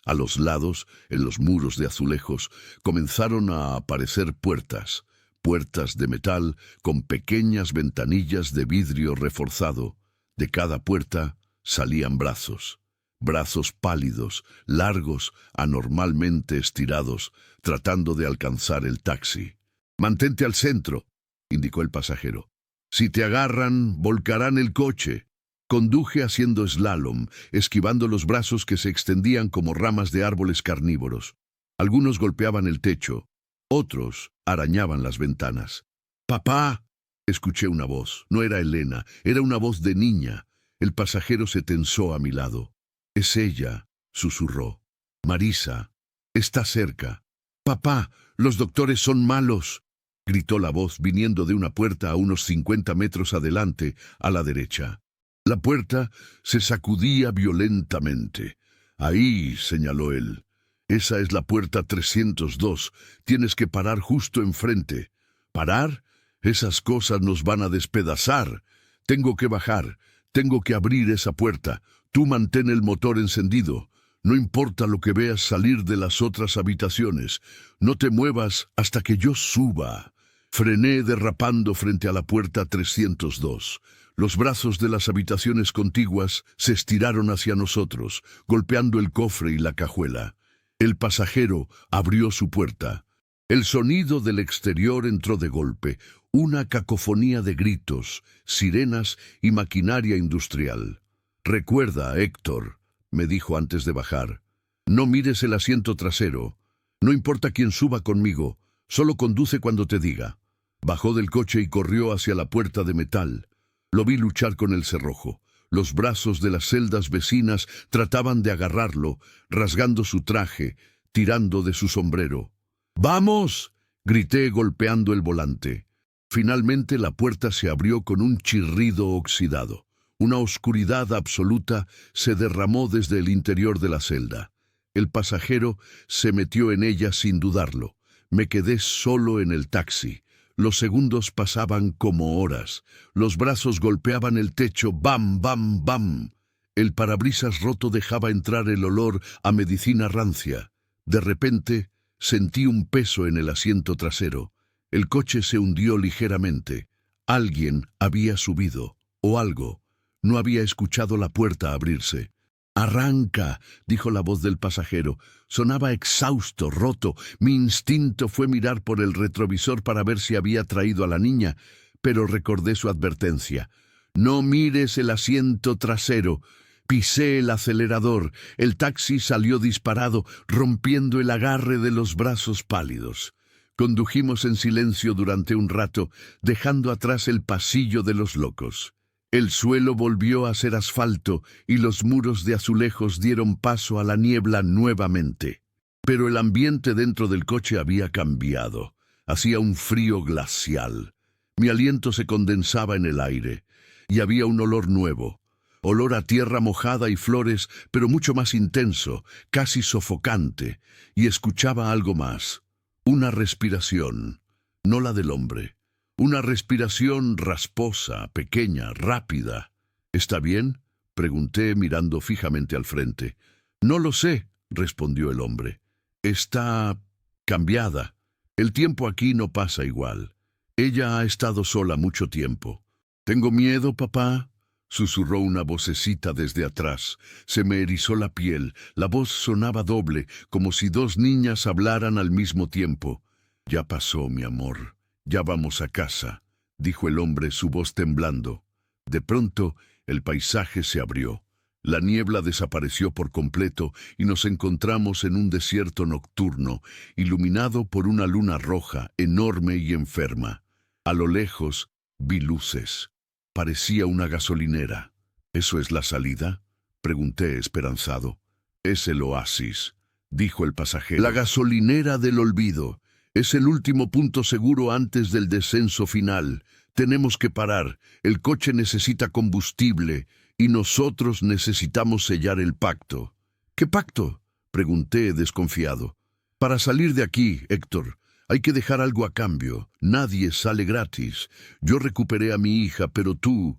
A los lados, en los muros de azulejos, comenzaron a aparecer puertas. Puertas de metal con pequeñas ventanillas de vidrio reforzado. De cada puerta salían brazos. Brazos pálidos, largos, anormalmente estirados, tratando de alcanzar el taxi. «Mantente al centro», indicó el pasajero. «Si te agarran, volcarán el coche». Conduje haciendo slalom, esquivando los brazos que se extendían como ramas de árboles carnívoros. Algunos golpeaban el techo, otros arañaban las ventanas. «¡Papá!», escuché una voz. No era Elena, era una voz de niña. El pasajero se tensó a mi lado. «Es ella», susurró. «Marisa. Está cerca». «Papá, los doctores son malos», gritó la voz viniendo de una puerta a unos 50 metros adelante, a la derecha. La puerta se sacudía violentamente. «Ahí», señaló él. «Esa es la puerta 302. Tienes que parar justo enfrente». «¿Parar? Esas cosas nos van a despedazar. Tengo que bajar. Tengo que abrir esa puerta. Tú mantén el motor encendido. No importa lo que veas salir de las otras habitaciones, no te muevas hasta que yo suba. Frené derrapando frente a la puerta 302. Los brazos de las habitaciones contiguas se estiraron hacia nosotros, golpeando el cofre y la cajuela. El pasajero abrió su puerta. El sonido del exterior entró de golpe, una cacofonía de gritos, sirenas y maquinaria industrial. «Recuerda, Héctor», me dijo antes de bajar, «no mires el asiento trasero. No importa quién suba conmigo, solo conduce cuando te diga». Bajó del coche y corrió hacia la puerta de metal. Lo vi luchar con el cerrojo. Los brazos de las celdas vecinas trataban de agarrarlo, rasgando su traje, tirando de su sombrero. «¡Vamos!», grité golpeando el volante. Finalmente la puerta se abrió con un chirrido oxidado. Una oscuridad absoluta se derramó desde el interior de la celda. El pasajero se metió en ella sin dudarlo. Me quedé solo en el taxi. Los segundos pasaban como horas. Los brazos golpeaban el techo. ¡Bam, bam, bam! El parabrisas roto dejaba entrar el olor a medicina rancia. De repente, sentí un peso en el asiento trasero. El coche se hundió ligeramente. Alguien había subido, o algo. No había escuchado la puerta abrirse. «Arranca», dijo la voz del pasajero. Sonaba exhausto, roto. Mi instinto fue mirar por el retrovisor para ver si había traído a la niña, pero recordé su advertencia. «No mires el asiento trasero». Pisé el acelerador. El taxi salió disparado, rompiendo el agarre de los brazos pálidos. Condujimos en silencio durante un rato, dejando atrás el pasillo de los locos. El suelo volvió a ser asfalto y los muros de azulejos dieron paso a la niebla nuevamente. Pero el ambiente dentro del coche había cambiado. Hacía un frío glacial. Mi aliento se condensaba en el aire y había un olor nuevo. Olor a tierra mojada y flores, pero mucho más intenso, casi sofocante, y escuchaba algo más. Una respiración, no la del hombre. Una respiración rasposa, pequeña, rápida. «¿Está bien?», pregunté mirando fijamente al frente. «No lo sé», respondió el hombre. «Está cambiada. El tiempo aquí no pasa igual. Ella ha estado sola mucho tiempo». «¿Tengo miedo, papá?», susurró una vocecita desde atrás. Se me erizó la piel. La voz sonaba doble, como si dos niñas hablaran al mismo tiempo. «Ya pasó, mi amor. Ya vamos a casa», dijo el hombre, su voz temblando. De pronto, el paisaje se abrió. La niebla desapareció por completo y nos encontramos en un desierto nocturno, iluminado por una luna roja, enorme y enferma. A lo lejos, vi luces. Parecía una gasolinera. «¿Eso es la salida?», pregunté esperanzado. «Es el oasis», dijo el pasajero. «La gasolinera del olvido. Es el último punto seguro antes del descenso final. Tenemos que parar. El coche necesita combustible y nosotros necesitamos sellar el pacto». «¿Qué pacto?», pregunté desconfiado. «Para salir de aquí, Héctor, hay que dejar algo a cambio. Nadie sale gratis. Yo recuperé a mi hija, pero tú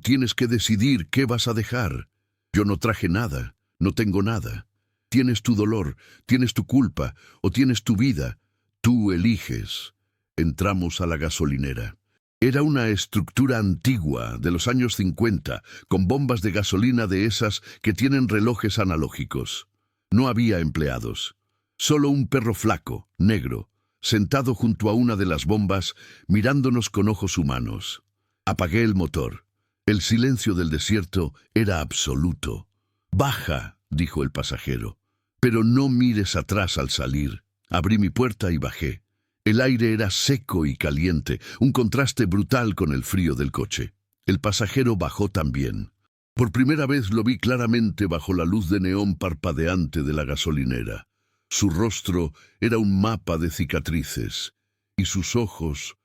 tienes que decidir qué vas a dejar. Yo no traje nada, no tengo nada. Tienes tu dolor, tienes tu culpa o tienes tu vida. Tú eliges». Entramos a la gasolinera. Era una estructura antigua de los años 50, con bombas de gasolina de esas que tienen relojes analógicos. No había empleados. Solo un perro flaco, negro, sentado junto a una de las bombas, mirándonos con ojos humanos. Apagué el motor. El silencio del desierto era absoluto. «Baja», dijo el pasajero, «pero no mires atrás al salir». Abrí mi puerta y bajé. El aire era seco y caliente, un contraste brutal con el frío del coche. El pasajero bajó también. Por primera vez lo vi claramente bajo la luz de neón parpadeante de la gasolinera. Su rostro era un mapa de cicatrices, y sus ojos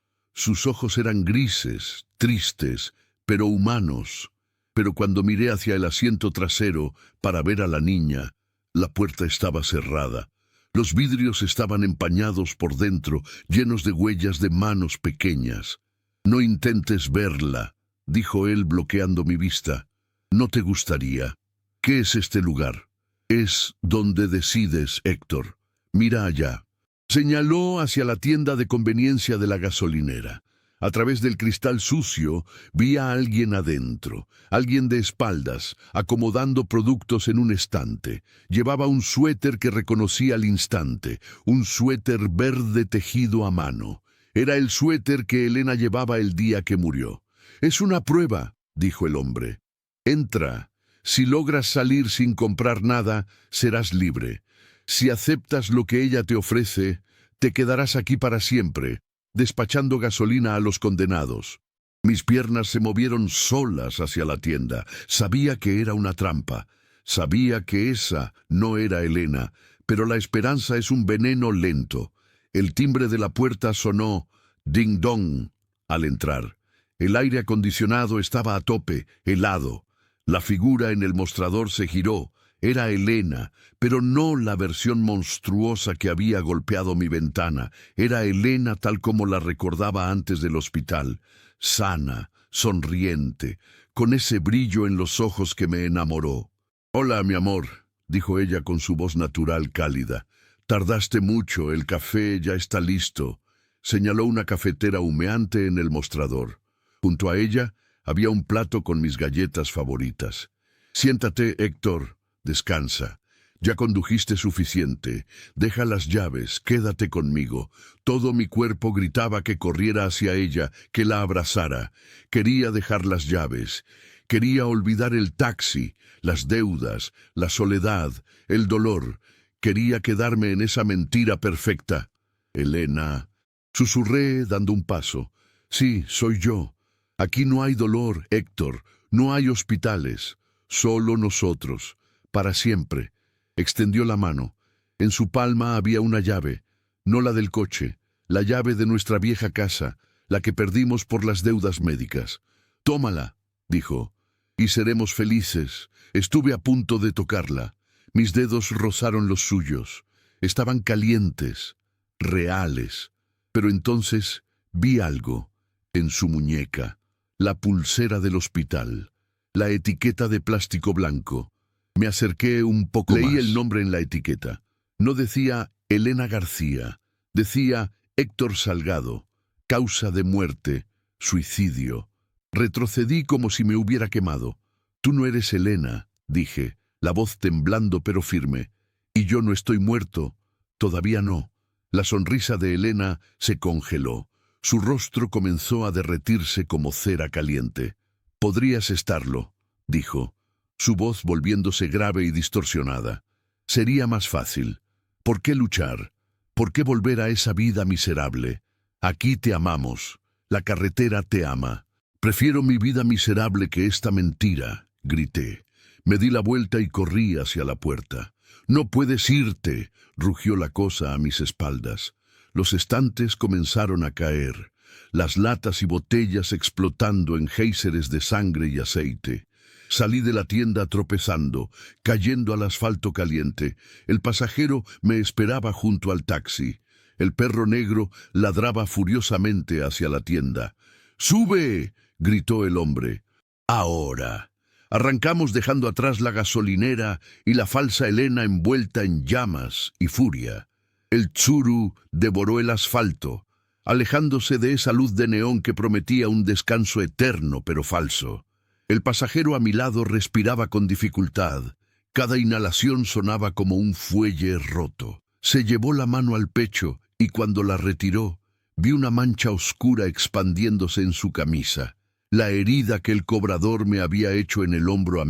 eran grises, tristes, pero humanos. Pero cuando miré hacia el asiento trasero para ver a la niña, la puerta estaba cerrada. Los vidrios estaban empañados por dentro, llenos de huellas de manos pequeñas. «No intentes verla», dijo él bloqueando mi vista. «No te gustaría. ¿Qué es este lugar?». Es donde decides, Héctor. Mira allá. Señaló hacia la tienda de conveniencia de la gasolinera. A través del cristal sucio vi a alguien adentro, alguien de espaldas, acomodando productos en un estante. Llevaba un suéter que reconocí al instante, un suéter verde tejido a mano. Era el suéter que Elena llevaba el día que murió. «Es una prueba», dijo el hombre. «Entra. Si logras salir sin comprar nada, serás libre. Si aceptas lo que ella te ofrece, te quedarás aquí para siempre, despachando gasolina a los condenados». Mis piernas se movieron solas hacia la tienda. Sabía que era una trampa. Sabía que esa no era Elena, pero la esperanza es un veneno lento. El timbre de la puerta sonó «ding dong» al entrar. El aire acondicionado estaba a tope, helado. La figura en el mostrador se giró. Era Elena, pero no la versión monstruosa que había golpeado mi ventana. Era Elena tal como la recordaba antes del hospital. Sana, sonriente, con ese brillo en los ojos que me enamoró. «Hola, mi amor», dijo ella con su voz natural cálida. «Tardaste mucho, el café ya está listo». Señaló una cafetera humeante en el mostrador. Junto a ella había un plato con mis galletas favoritas. «Siéntate, Héctor. Descansa. Ya condujiste suficiente. Deja las llaves, quédate conmigo». Todo mi cuerpo gritaba que corriera hacia ella, que la abrazara. Quería dejar las llaves. Quería olvidar el taxi, las deudas, la soledad, el dolor. Quería quedarme en esa mentira perfecta. «Elena», susurré dando un paso. «Sí, soy yo. Aquí no hay dolor, Héctor. No hay hospitales. Solo nosotros. Para siempre». Extendió la mano. En su palma había una llave, no la del coche, la llave de nuestra vieja casa, la que perdimos por las deudas médicas. «Tómala», dijo, «y seremos felices». Estuve a punto de tocarla. Mis dedos rozaron los suyos. Estaban calientes, reales. Pero entonces vi algo en su muñeca, la pulsera del hospital, la etiqueta de plástico blanco. Me acerqué un poco más. Leí el nombre en la etiqueta. No decía Elena García, decía Héctor Salgado, causa de muerte, suicidio. Retrocedí como si me hubiera quemado. «Tú no eres Elena», dije, la voz temblando pero firme. «Y yo no estoy muerto, todavía no». La sonrisa de Elena se congeló. Su rostro comenzó a derretirse como cera caliente. «Podrías estarlo», dijo, su voz volviéndose grave y distorsionada. «Sería más fácil. ¿Por qué luchar? ¿Por qué volver a esa vida miserable? Aquí te amamos. La carretera te ama. Prefiero mi vida miserable que esta mentira», grité. Me di la vuelta y corrí hacia la puerta. «No puedes irte», rugió la cosa a mis espaldas. Los estantes comenzaron a caer, las latas y botellas explotando en géiseres de sangre y aceite. Salí de la tienda tropezando, cayendo al asfalto caliente. El pasajero me esperaba junto al taxi. El perro negro ladraba furiosamente hacia la tienda. «¡Sube!», gritó el hombre. «Ahora». Arrancamos dejando atrás la gasolinera y la falsa Elena envuelta en llamas y furia. El Tsuru devoró el asfalto, alejándose de esa luz de neón que prometía un descanso eterno pero falso. El pasajero a mi lado respiraba con dificultad. Cada inhalación sonaba como un fuelle roto. Se llevó la mano al pecho y cuando la retiró, vi una mancha oscura expandiéndose en su camisa. La herida que el cobrador me había hecho en el hombro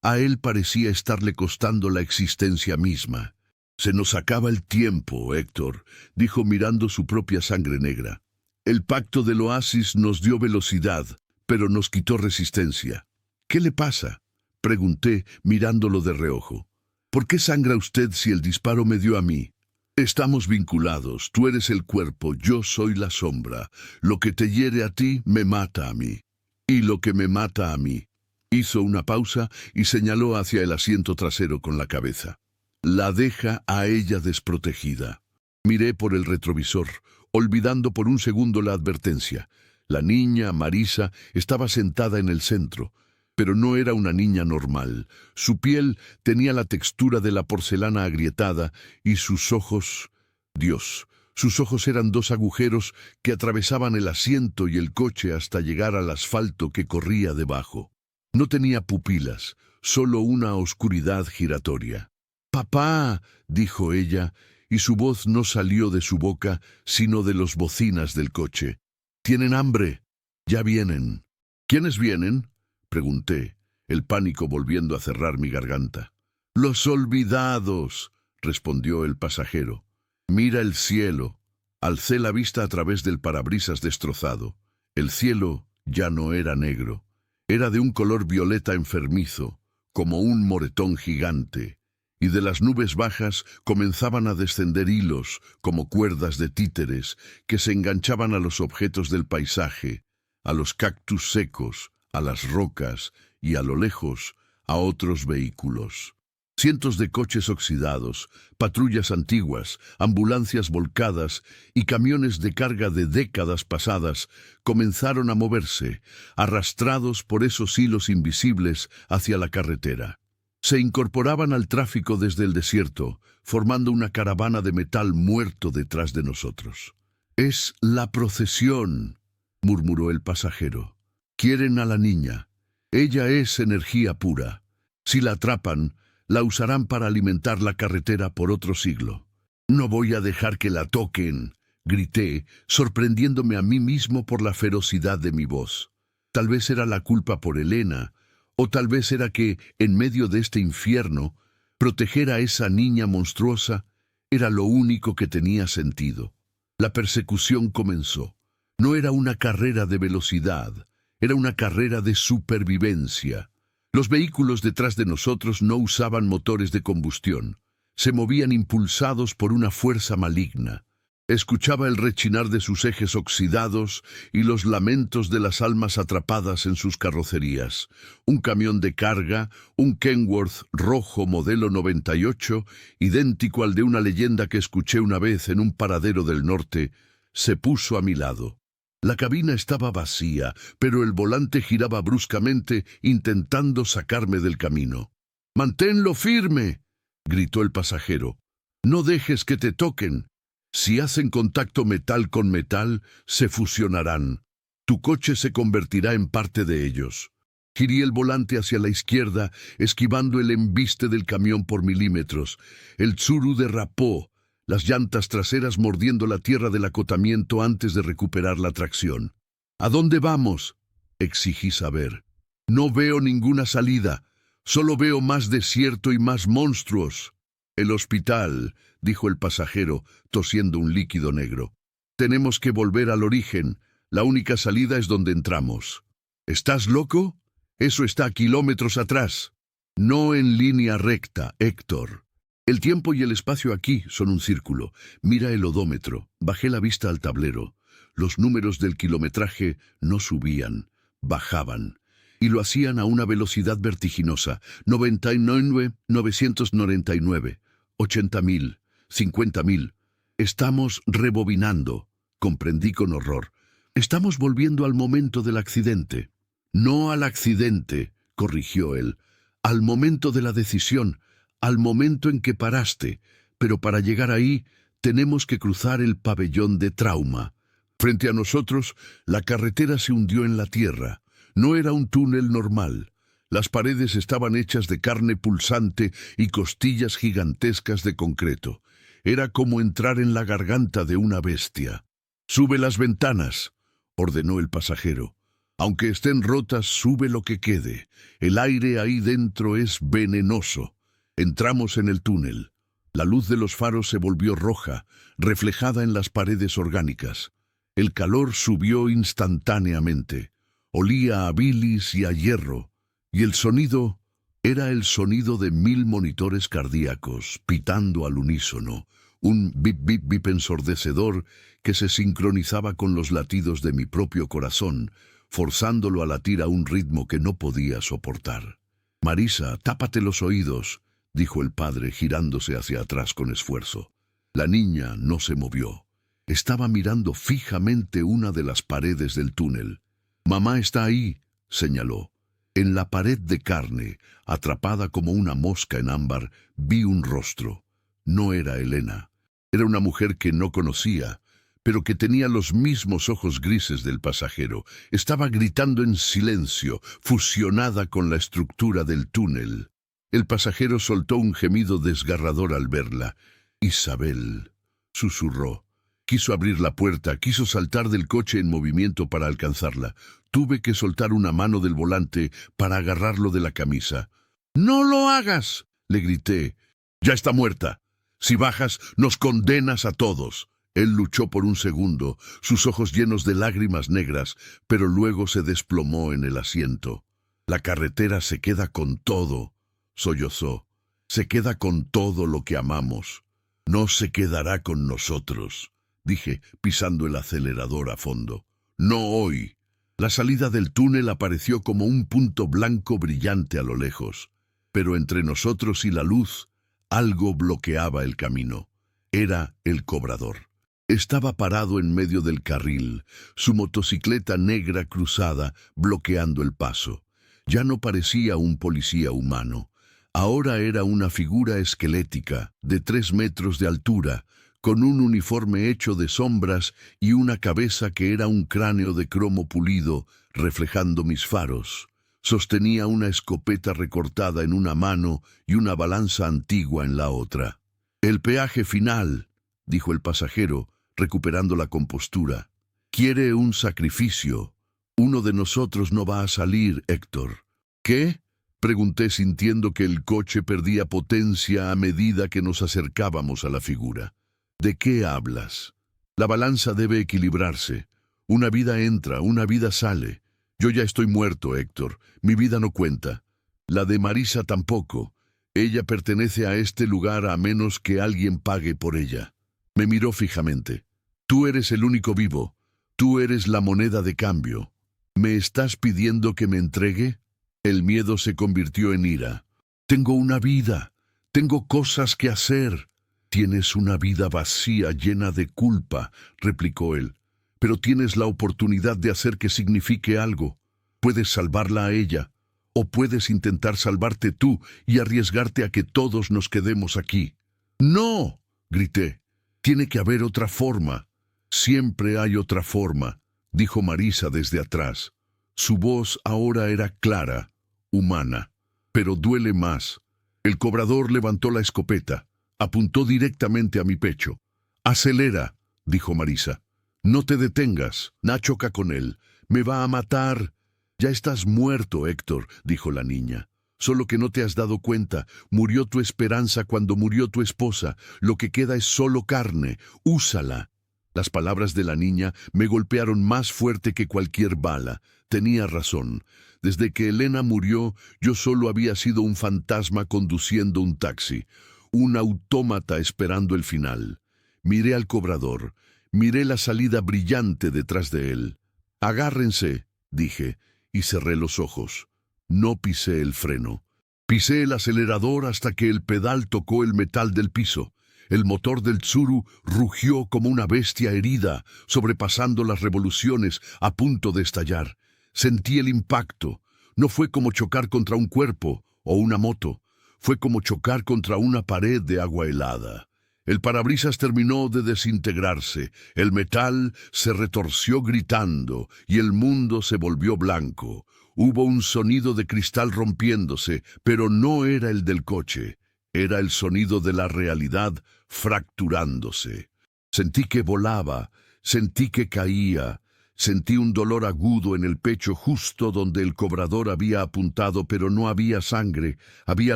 a él parecía estarle costando la existencia misma. «Se nos acaba el tiempo, Héctor», dijo mirando su propia sangre negra. «El pacto del oasis nos dio velocidad, pero nos quitó resistencia». «¿Qué le pasa?», pregunté mirándolo de reojo. «¿Por qué sangra usted si el disparo me dio a mí?» «Estamos vinculados, tú eres el cuerpo, yo soy la sombra. Lo que te hiere a ti me mata a mí. Y lo que me mata a mí». Hizo una pausa y señaló hacia el asiento trasero con la cabeza. «La deja a ella desprotegida». Miré por el retrovisor, olvidando por un segundo la advertencia. La niña, Marisa, estaba sentada en el centro. Pero no era una niña normal. Su piel tenía la textura de la porcelana agrietada y sus ojos... Dios, sus ojos eran dos agujeros que atravesaban el asiento y el coche hasta llegar al asfalto que corría debajo. No tenía pupilas, solo una oscuridad giratoria. «¡Papá!», dijo ella, y su voz no salió de su boca, sino de las bocinas del coche. «¿Tienen hambre? Ya vienen». «¿Quiénes vienen?», pregunté, el pánico volviendo a cerrar mi garganta. «Los olvidados», respondió el pasajero. «Mira el cielo». Alcé la vista a través del parabrisas destrozado. El cielo ya no era negro. Era de un color violeta enfermizo, como un moretón gigante, y de las nubes bajas comenzaban a descender hilos, como cuerdas de títeres, que se enganchaban a los objetos del paisaje, a los cactus secos, a las rocas y, a lo lejos, a otros vehículos. Cientos de coches oxidados, patrullas antiguas, ambulancias volcadas y camiones de carga de décadas pasadas comenzaron a moverse, arrastrados por esos hilos invisibles hacia la carretera. Se incorporaban al tráfico desde el desierto, formando una caravana de metal muerto detrás de nosotros. «Es la procesión», murmuró el pasajero. «Quieren a la niña. Ella es energía pura. Si la atrapan, la usarán para alimentar la carretera por otro siglo». «No voy a dejar que la toquen», grité, sorprendiéndome a mí mismo por la ferocidad de mi voz. Tal vez era la culpa por Elena, o tal vez era que, en medio de este infierno, proteger a esa niña monstruosa era lo único que tenía sentido. La persecución comenzó. No era una carrera de velocidad, era una carrera de supervivencia. Los vehículos detrás de nosotros no usaban motores de combustión. Se movían impulsados por una fuerza maligna. Escuchaba el rechinar de sus ejes oxidados y los lamentos de las almas atrapadas en sus carrocerías. Un camión de carga, un Kenworth rojo modelo 98, idéntico al de una leyenda que escuché una vez en un paradero del norte, se puso a mi lado. La cabina estaba vacía, pero el volante giraba bruscamente, intentando sacarme del camino. «¡Manténlo firme!», gritó el pasajero. «No dejes que te toquen. Si hacen contacto metal con metal, se fusionarán. Tu coche se convertirá en parte de ellos». Giré el volante hacia la izquierda, esquivando el embiste del camión por milímetros. El Tsuru derrapó, las llantas traseras mordiendo la tierra del acotamiento antes de recuperar la tracción. «¿A dónde vamos?», exigí saber. «No veo ninguna salida. Solo veo más desierto y más monstruos». «El hospital», dijo el pasajero, tosiendo un líquido negro. «Tenemos que volver al origen. La única salida es donde entramos». «¿Estás loco? Eso está a kilómetros atrás». «No en línea recta, Héctor. El tiempo y el espacio aquí son un círculo. Mira el odómetro». Bajé la vista al tablero. Los números del kilometraje no subían, bajaban. Y lo hacían a una velocidad vertiginosa. 99, 999, 80.000, 50.000. Estamos rebobinando, comprendí con horror. Estamos volviendo al momento del accidente. «No al accidente», corrigió él, «al momento de la decisión, al momento en que paraste. Pero para llegar ahí, tenemos que cruzar el pabellón de trauma». Frente a nosotros, la carretera se hundió en la tierra. No era un túnel normal. Las paredes estaban hechas de carne pulsante y costillas gigantescas de concreto. Era como entrar en la garganta de una bestia. «Sube las ventanas», ordenó el pasajero. «Aunque estén rotas, sube lo que quede. El aire ahí dentro es venenoso». Entramos en el túnel. La luz de los faros se volvió roja, reflejada en las paredes orgánicas. El calor subió instantáneamente. Olía a bilis y a hierro. Y el sonido era el sonido de 1000 monitores cardíacos, pitando al unísono. Un bip bip bip ensordecedor que se sincronizaba con los latidos de mi propio corazón, forzándolo a latir a un ritmo que no podía soportar. «Marisa, tápate los oídos», dijo el padre girándose hacia atrás con esfuerzo. La niña no se movió. Estaba mirando fijamente una de las paredes del túnel. «Mamá está ahí», señaló. En la pared de carne, atrapada como una mosca en ámbar, vi un rostro. No era Elena. Era una mujer que no conocía, pero que tenía los mismos ojos grises del pasajero. Estaba gritando en silencio, fusionada con la estructura del túnel. El pasajero soltó un gemido desgarrador al verla. «Isabel», susurró. Quiso abrir la puerta, quiso saltar del coche en movimiento para alcanzarla. Tuve que soltar una mano del volante para agarrarlo de la camisa. «¡No lo hagas!», le grité. «Ya está muerta. Si bajas, nos condenas a todos». Él luchó por un segundo, sus ojos llenos de lágrimas negras, pero luego se desplomó en el asiento. «La carretera se queda con todo», sollozó. «Se queda con todo lo que amamos. No se quedará con nosotros», dije, pisando el acelerador a fondo. «No hoy». La salida del túnel apareció como un punto blanco brillante a lo lejos, pero entre nosotros y la luz, algo bloqueaba el camino. Era el cobrador. Estaba parado en medio del carril, su motocicleta negra cruzada, bloqueando el paso. Ya no parecía un policía humano. Ahora era una figura esquelética, de 3 metros de altura, con un uniforme hecho de sombras y una cabeza que era un cráneo de cromo pulido, reflejando mis faros. Sostenía una escopeta recortada en una mano y una balanza antigua en la otra. «El peaje final», dijo el pasajero, recuperando la compostura. «Quiere un sacrificio. Uno de nosotros no va a salir, Héctor». «¿Qué?», pregunté sintiendo que el coche perdía potencia a medida que nos acercábamos a la figura. «¿De qué hablas? La balanza debe equilibrarse. Una vida entra, una vida sale. Yo ya estoy muerto, Héctor. Mi vida no cuenta. La de Marisa tampoco. Ella pertenece a este lugar a menos que alguien pague por ella». Me miró fijamente. «Tú eres el único vivo. Tú eres la moneda de cambio. ¿Me estás pidiendo que me entregue?» El miedo se convirtió en ira. «Tengo una vida. Tengo cosas que hacer». «Tienes una vida vacía, llena de culpa», replicó él. «Pero tienes la oportunidad de hacer que signifique algo. Puedes salvarla a ella, o puedes intentar salvarte tú y arriesgarte a que todos nos quedemos aquí». «¡No!», grité. «Tiene que haber otra forma». «Siempre hay otra forma», dijo Marisa desde atrás. Su voz ahora era clara, humana, pero duele más. El cobrador levantó la escopeta, apuntó directamente a mi pecho. «Acelera», dijo Marisa. «No te detengas, choca con él. Me va a matar». «Ya estás muerto, Héctor», dijo la niña. «Solo que no te has dado cuenta. Murió tu esperanza cuando murió tu esposa. Lo que queda es solo carne. Úsala». Las palabras de la niña me golpearon más fuerte que cualquier bala. Tenía razón. Desde que Elena murió, yo solo había sido un fantasma conduciendo un taxi, un autómata esperando el final. Miré al cobrador, miré la salida brillante detrás de él. «Agárrense», dije, y cerré los ojos. No pisé el freno. Pisé el acelerador hasta que el pedal tocó el metal del piso. El motor del Tsuru rugió como una bestia herida, sobrepasando las revoluciones, a punto de estallar. Sentí el impacto. No fue como chocar contra un cuerpo o una moto. Fue como chocar contra una pared de agua helada. El parabrisas terminó de desintegrarse, el metal se retorció gritando y el mundo se volvió blanco. Hubo un sonido de cristal rompiéndose, pero no era el del coche. Era el sonido de la realidad fracturándose. Sentí que volaba, sentí que caía, sentí un dolor agudo en el pecho justo donde el cobrador había apuntado, pero no había sangre, había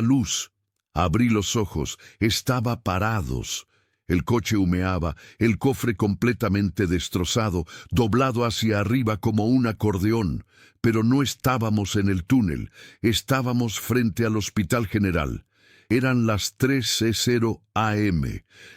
luz. Abrí los ojos, estaba parados. El coche humeaba, el cofre completamente destrozado, doblado hacia arriba como un acordeón. Pero no estábamos en el túnel, estábamos frente al Hospital General. Eran las 13:00 am.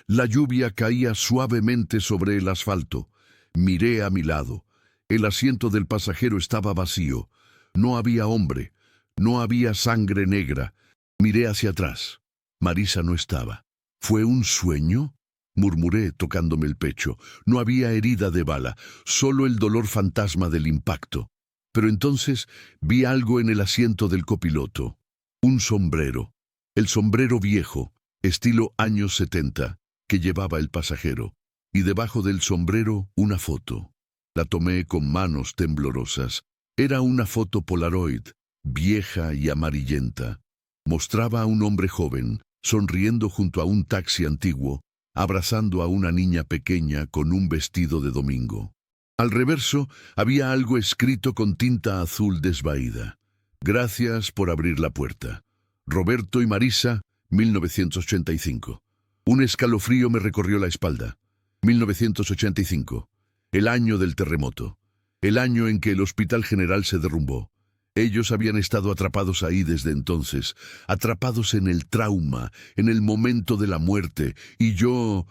La lluvia caía suavemente sobre el asfalto. Miré a mi lado. El asiento del pasajero estaba vacío. No había hombre, no había sangre negra. Miré hacia atrás. Marisa no estaba. ¿Fue un sueño?, murmuré tocándome el pecho. No había herida de bala, solo el dolor fantasma del impacto. Pero entonces vi algo en el asiento del copiloto. Un sombrero. El sombrero viejo, estilo años 70, que llevaba el pasajero. Y debajo del sombrero una foto. La tomé con manos temblorosas. Era una foto Polaroid, vieja y amarillenta. Mostraba a un hombre joven, sonriendo junto a un taxi antiguo, abrazando a una niña pequeña con un vestido de domingo. Al reverso había algo escrito con tinta azul desvaída. Gracias por abrir la puerta. Roberto y Marisa, 1985. Un escalofrío me recorrió la espalda. 1985. El año del terremoto. El año en que el Hospital General se derrumbó. Ellos habían estado atrapados ahí desde entonces, atrapados en el trauma, en el momento de la muerte, y yo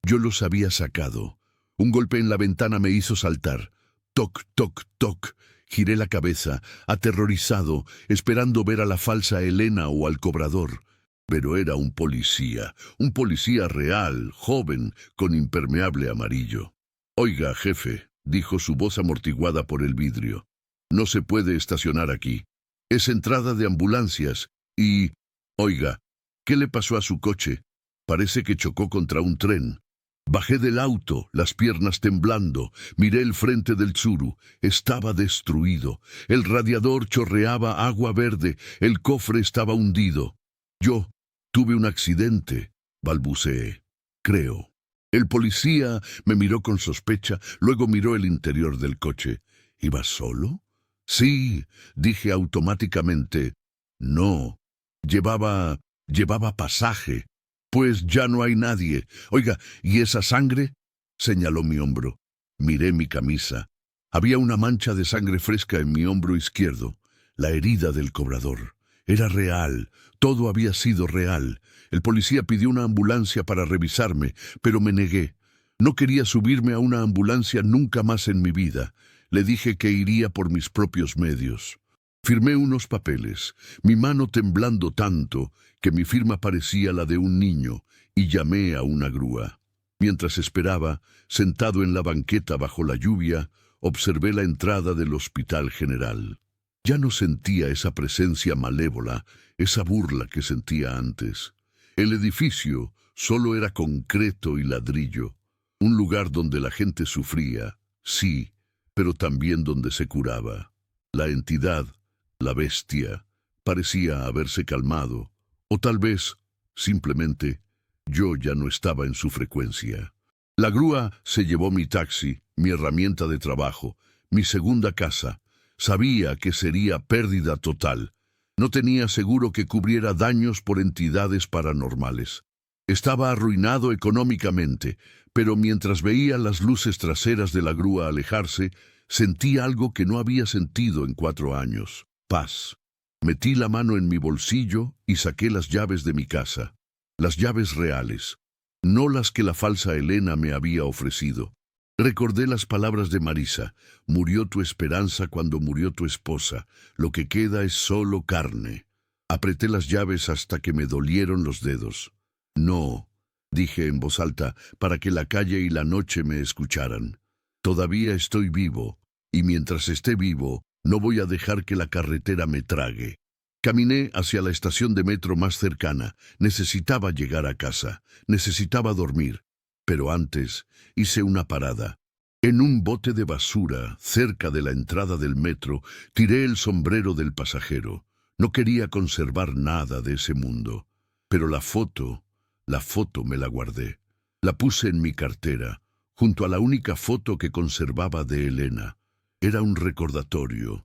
los había sacado. Un golpe en la ventana me hizo saltar. Toc, toc, toc. Giré la cabeza, aterrorizado, esperando ver a la falsa Elena o al cobrador. Pero era un policía real, joven, con impermeable amarillo. «Oiga, jefe», dijo su voz amortiguada por el vidrio. «No se puede estacionar aquí. Es entrada de ambulancias y... Oiga, ¿qué le pasó a su coche? Parece que chocó contra un tren». Bajé del auto, las piernas temblando, miré el frente del Tsuru. Estaba destruido. El radiador chorreaba agua verde, el cofre estaba hundido. «Yo tuve un accidente», balbuceé. «Creo». El policía me miró con sospecha, luego miró el interior del coche. ¿Iba solo? Sí, dije automáticamente. No, llevaba pasaje. Pues ya no hay nadie. Oiga, ¿y esa sangre? Señaló mi hombro. Miré mi camisa. Había una mancha de sangre fresca en mi hombro izquierdo. La herida del cobrador. Era real. Todo había sido real. El policía pidió una ambulancia para revisarme, pero me negué. No quería subirme a una ambulancia nunca más en mi vida. Le dije que iría por mis propios medios. Firmé unos papeles, mi mano temblando tanto que mi firma parecía la de un niño, y llamé a una grúa. Mientras esperaba, sentado en la banqueta bajo la lluvia, observé la entrada del Hospital General. Ya no sentía esa presencia malévola, esa burla que sentía antes. El edificio solo era concreto y ladrillo, un lugar donde la gente sufría, sí, pero también donde se curaba. La entidad, la bestia, parecía haberse calmado, o tal vez, simplemente, yo ya no estaba en su frecuencia. La grúa se llevó mi taxi, mi herramienta de trabajo, mi segunda casa. Sabía que sería pérdida total. No tenía seguro que cubriera daños por entidades paranormales. Estaba arruinado económicamente, pero mientras veía las luces traseras de la grúa alejarse, sentí algo que no había sentido en 4 años. Paz. Metí la mano en mi bolsillo y saqué las llaves de mi casa. Las llaves reales, no las que la falsa Elena me había ofrecido. Recordé las palabras de Marisa. Murió tu esperanza cuando murió tu esposa. Lo que queda es solo carne. Apreté las llaves hasta que me dolieron los dedos. No, dije en voz alta para que la calle y la noche me escucharan. Todavía estoy vivo, y mientras esté vivo, no voy a dejar que la carretera me trague. Caminé hacia la estación de metro más cercana. Necesitaba llegar a casa. Necesitaba dormir. Pero antes hice una parada. En un bote de basura, cerca de la entrada del metro, tiré el sombrero del pasajero. No quería conservar nada de ese mundo. Pero la foto me la guardé. La puse en mi cartera, junto a la única foto que conservaba de Elena. Era un recordatorio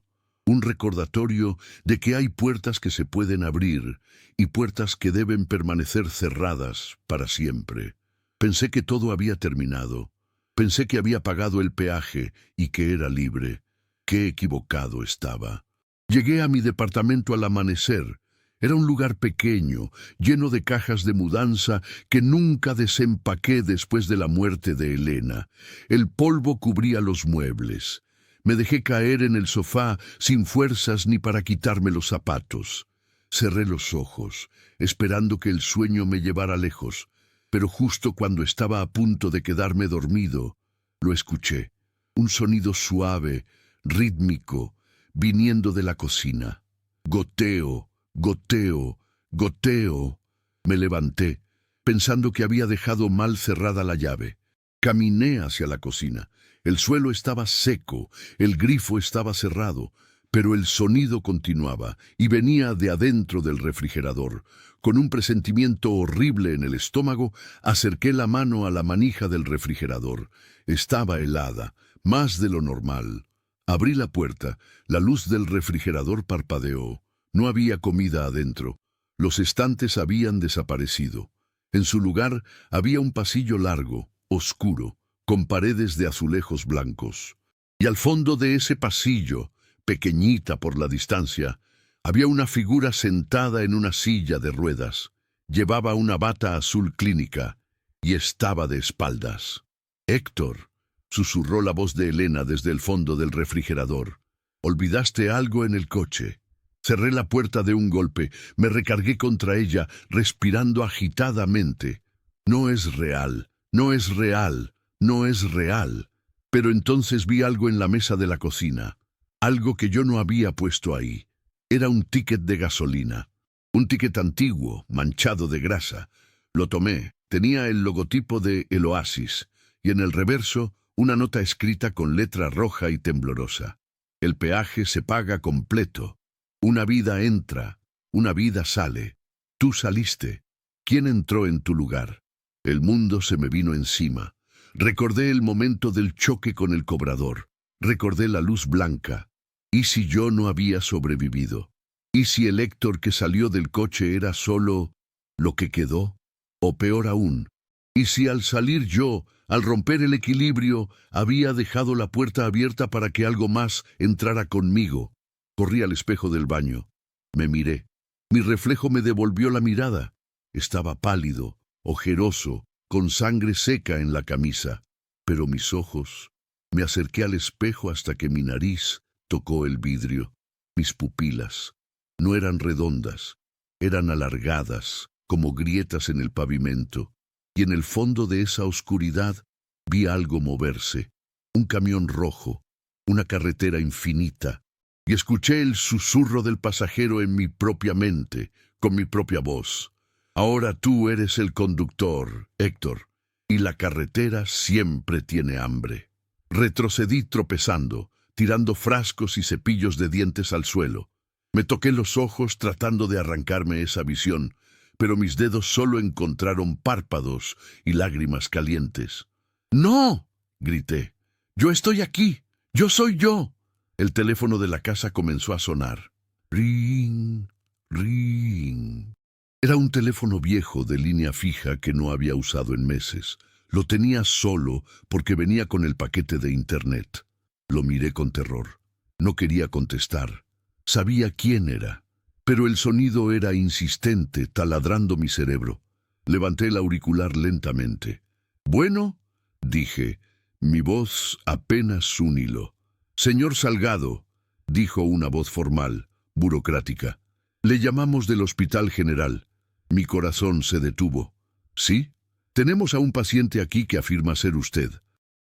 de que hay puertas que se pueden abrir y puertas que deben permanecer cerradas para siempre. Pensé que todo había terminado. Pensé que había pagado el peaje y que era libre. Qué equivocado estaba. Llegué a mi departamento al amanecer. Era un lugar pequeño, lleno de cajas de mudanza que nunca desempaqué después de la muerte de Elena. El polvo cubría los muebles. Me dejé caer en el sofá sin fuerzas ni para quitarme los zapatos. Cerré los ojos, esperando que el sueño me llevara lejos. Pero justo cuando estaba a punto de quedarme dormido, lo escuché. Un sonido suave, rítmico. viniendo de la cocina. Goteo, goteo, goteo. Me levanté, pensando que había dejado mal cerrada la llave. Caminé hacia la cocina. El suelo estaba seco, el grifo estaba cerrado, pero el sonido continuaba y venía de adentro del refrigerador. Con un presentimiento horrible en el estómago, acerqué la mano a la manija del refrigerador. Estaba helada, más de lo normal. Abrí la puerta, la luz del refrigerador parpadeó. No había comida adentro. Los estantes habían desaparecido. En su lugar había un pasillo largo, oscuro, con paredes de azulejos blancos. Y al fondo de ese pasillo, pequeñita por la distancia, había una figura sentada en una silla de ruedas. Llevaba una bata azul clínica y estaba de espaldas. «Héctor», susurró la voz de Elena desde el fondo del refrigerador. «Olvidaste algo en el coche». Cerré la puerta de un golpe, me recargué contra ella, respirando agitadamente. No es real, no es real, no es real. Pero entonces vi algo en la mesa de la cocina, algo que yo no había puesto ahí. Era un ticket de gasolina, un ticket antiguo, manchado de grasa. Lo tomé, tenía el logotipo de El Oasis, y en el reverso una nota escrita con letra roja y temblorosa. El peaje se paga completo. Una vida entra, una vida sale. Tú saliste. ¿Quién entró en tu lugar? El mundo se me vino encima. Recordé el momento del choque con el cobrador. Recordé la luz blanca. ¿Y si yo no había sobrevivido? ¿Y si el Héctor que salió del coche era solo lo que quedó? O peor aún, ¿y si al salir yo, al romper el equilibrio, había dejado la puerta abierta para que algo más entrara conmigo? Corrí al espejo del baño. Me miré. Mi reflejo me devolvió la mirada. Estaba pálido, ojeroso, con sangre seca en la camisa. Pero mis ojos... Me acerqué al espejo hasta que mi nariz tocó el vidrio. Mis pupilas no eran redondas, eran alargadas, como grietas en el pavimento. Y en el fondo de esa oscuridad vi algo moverse. Un camión rojo, una carretera infinita. Y escuché el susurro del pasajero en mi propia mente, con mi propia voz. Ahora tú eres el conductor, Héctor, y la carretera siempre tiene hambre. Retrocedí tropezando, tirando frascos y cepillos de dientes al suelo. Me toqué los ojos tratando de arrancarme esa visión, pero mis dedos solo encontraron párpados y lágrimas calientes. «¡No!», grité. «¡Yo estoy aquí! ¡Yo soy yo!». El teléfono de la casa comenzó a sonar. Ring, ring. Era un teléfono viejo de línea fija que no había usado en meses. Lo tenía solo porque venía con el paquete de internet. Lo miré con terror. No quería contestar. Sabía quién era, pero el sonido era insistente, taladrando mi cerebro. Levanté el auricular lentamente. «Bueno», dije, mi voz apenas un hilo. «Señor Salgado», dijo una voz formal, burocrática. «Le llamamos del Hospital General». Mi corazón se detuvo. «¿Sí? Tenemos a un paciente aquí que afirma ser usted.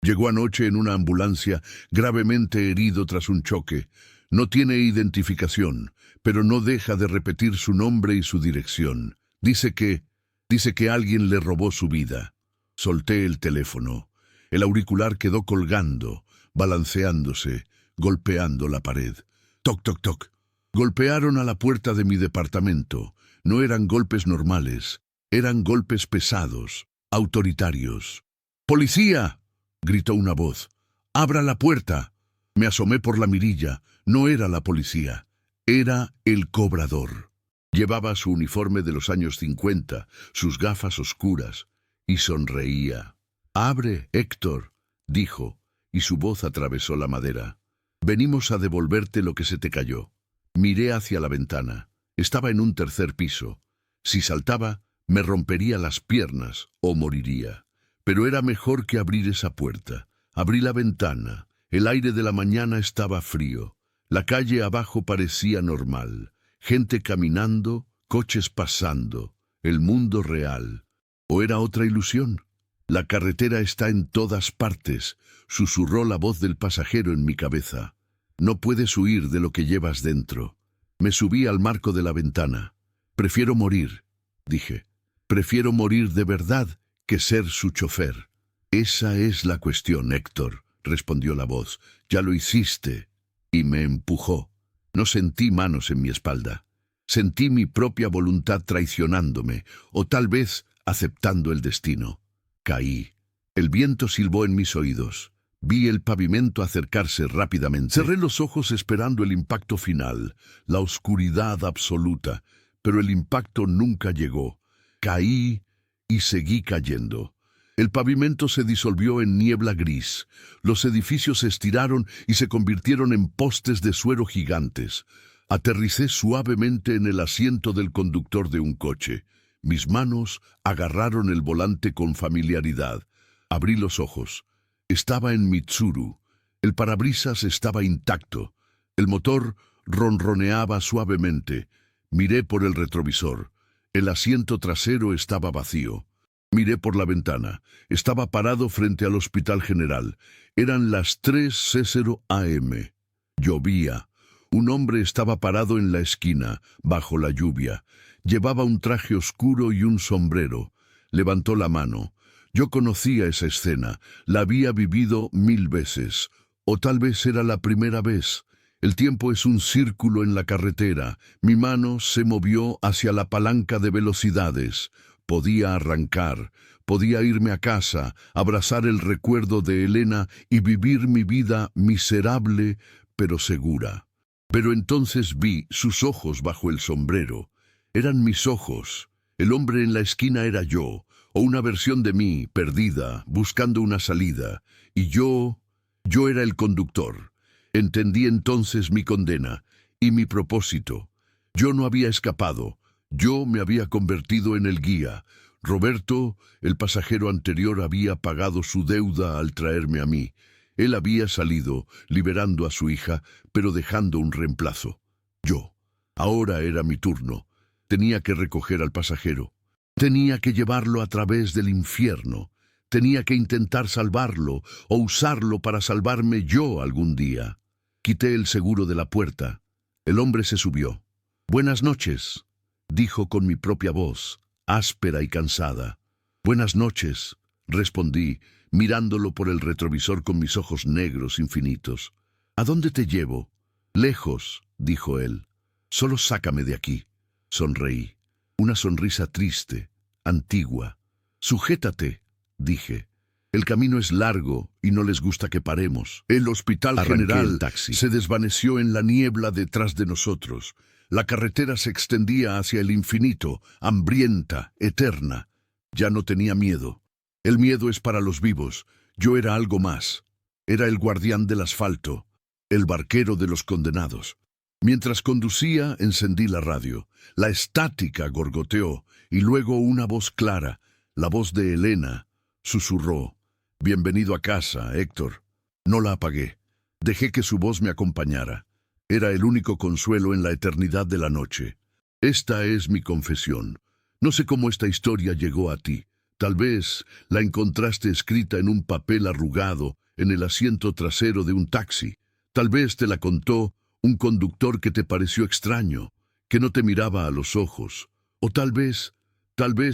Llegó anoche en una ambulancia, gravemente herido tras un choque. No tiene identificación, pero no deja de repetir su nombre y su dirección. Dice que alguien le robó su vida». Solté el teléfono. El auricular quedó colgando, balanceándose, golpeando la pared. Toc, toc, toc. Golpearon a la puerta de mi departamento. No eran golpes normales, eran golpes pesados, autoritarios. «¡Policía!», gritó una voz. «¡Abra la puerta!». Me asomé por la mirilla. No era la policía, era el cobrador. Llevaba su uniforme de los años 50, sus gafas oscuras, y sonreía. «Abre, Héctor», dijo, y su voz atravesó la madera. «Venimos a devolverte lo que se te cayó». Miré hacia la ventana. Estaba en un tercer piso. Si saltaba, me rompería las piernas o moriría. Pero era mejor que abrir esa puerta. Abrí la ventana. El aire de la mañana estaba frío. La calle abajo parecía normal. Gente caminando, coches pasando. El mundo real. ¿O era otra ilusión? «La carretera está en todas partes», susurró la voz del pasajero en mi cabeza. No puedes huir de lo que llevas dentro. Me subí al marco de la ventana. Prefiero morir, dije. Prefiero morir de verdad que ser su chofer. Esa es la cuestión, Héctor, respondió la voz. Ya lo hiciste. Y me empujó. No sentí manos en mi espalda. Sentí mi propia voluntad traicionándome, o tal vez aceptando el destino. Caí. El viento silbó en mis oídos. Vi el pavimento acercarse rápidamente. Cerré los ojos esperando el impacto final, la oscuridad absoluta, pero el impacto nunca llegó. Caí y seguí cayendo. El pavimento se disolvió en niebla gris. Los edificios se estiraron y se convirtieron en postes de suero gigantes. Aterricé suavemente en el asiento del conductor de un coche. Mis manos agarraron el volante con familiaridad. Abrí los ojos. Estaba en Mitsuru. El parabrisas estaba intacto. El motor ronroneaba suavemente. Miré por el retrovisor. El asiento trasero estaba vacío. Miré por la ventana. Estaba parado frente al Hospital General. Eran las 3:00 am. Llovía. Un hombre estaba parado en la esquina, bajo la lluvia. Llevaba un traje oscuro y un sombrero. Levantó la mano. Yo conocía esa escena. La había vivido 1000 veces. O tal vez era la primera vez. El tiempo es un círculo en la carretera. Mi mano se movió hacia la palanca de velocidades. Podía arrancar, podía irme a casa, abrazar el recuerdo de Elena y vivir mi vida miserable, pero segura. Pero entonces vi sus ojos bajo el sombrero. Eran mis ojos. El hombre en la esquina era yo, o una versión de mí, perdida, buscando una salida. Y yo era el conductor. Entendí entonces mi condena y mi propósito. Yo no había escapado. Yo me había convertido en el guía. Roberto, el pasajero anterior, había pagado su deuda al traerme a mí. Él había salido, liberando a su hija, pero dejando un reemplazo. Yo. Ahora era mi turno. Tenía que recoger al pasajero. Tenía que llevarlo a través del infierno. Tenía que intentar salvarlo, o usarlo para salvarme yo algún día. Quité el seguro de la puerta. El hombre se subió. «Buenas noches», dijo con mi propia voz, áspera y cansada. «Buenas noches», respondí, mirándolo por el retrovisor con mis ojos negros infinitos. «¿A dónde te llevo?» «Lejos», dijo él. «Solo sácame de aquí». Sonreí. Una sonrisa triste, antigua. «Sujétate», dije. «El camino es largo y no les gusta que paremos». El Hospital General se desvaneció en la niebla detrás de nosotros. La carretera se extendía hacia el infinito, hambrienta, eterna. Ya no tenía miedo. El miedo es para los vivos. Yo era algo más. Era el guardián del asfalto, el barquero de los condenados. Mientras conducía, encendí la radio. La estática gorgoteó, y luego una voz clara, la voz de Elena, susurró: «Bienvenido a casa, Héctor». No la apagué. Dejé que su voz me acompañara. Era el único consuelo en la eternidad de la noche. Esta es mi confesión. No sé cómo esta historia llegó a ti. Tal vez la encontraste escrita en un papel arrugado en el asiento trasero de un taxi. Tal vez te la contó un conductor que te pareció extraño, que no te miraba a los ojos. O tal vez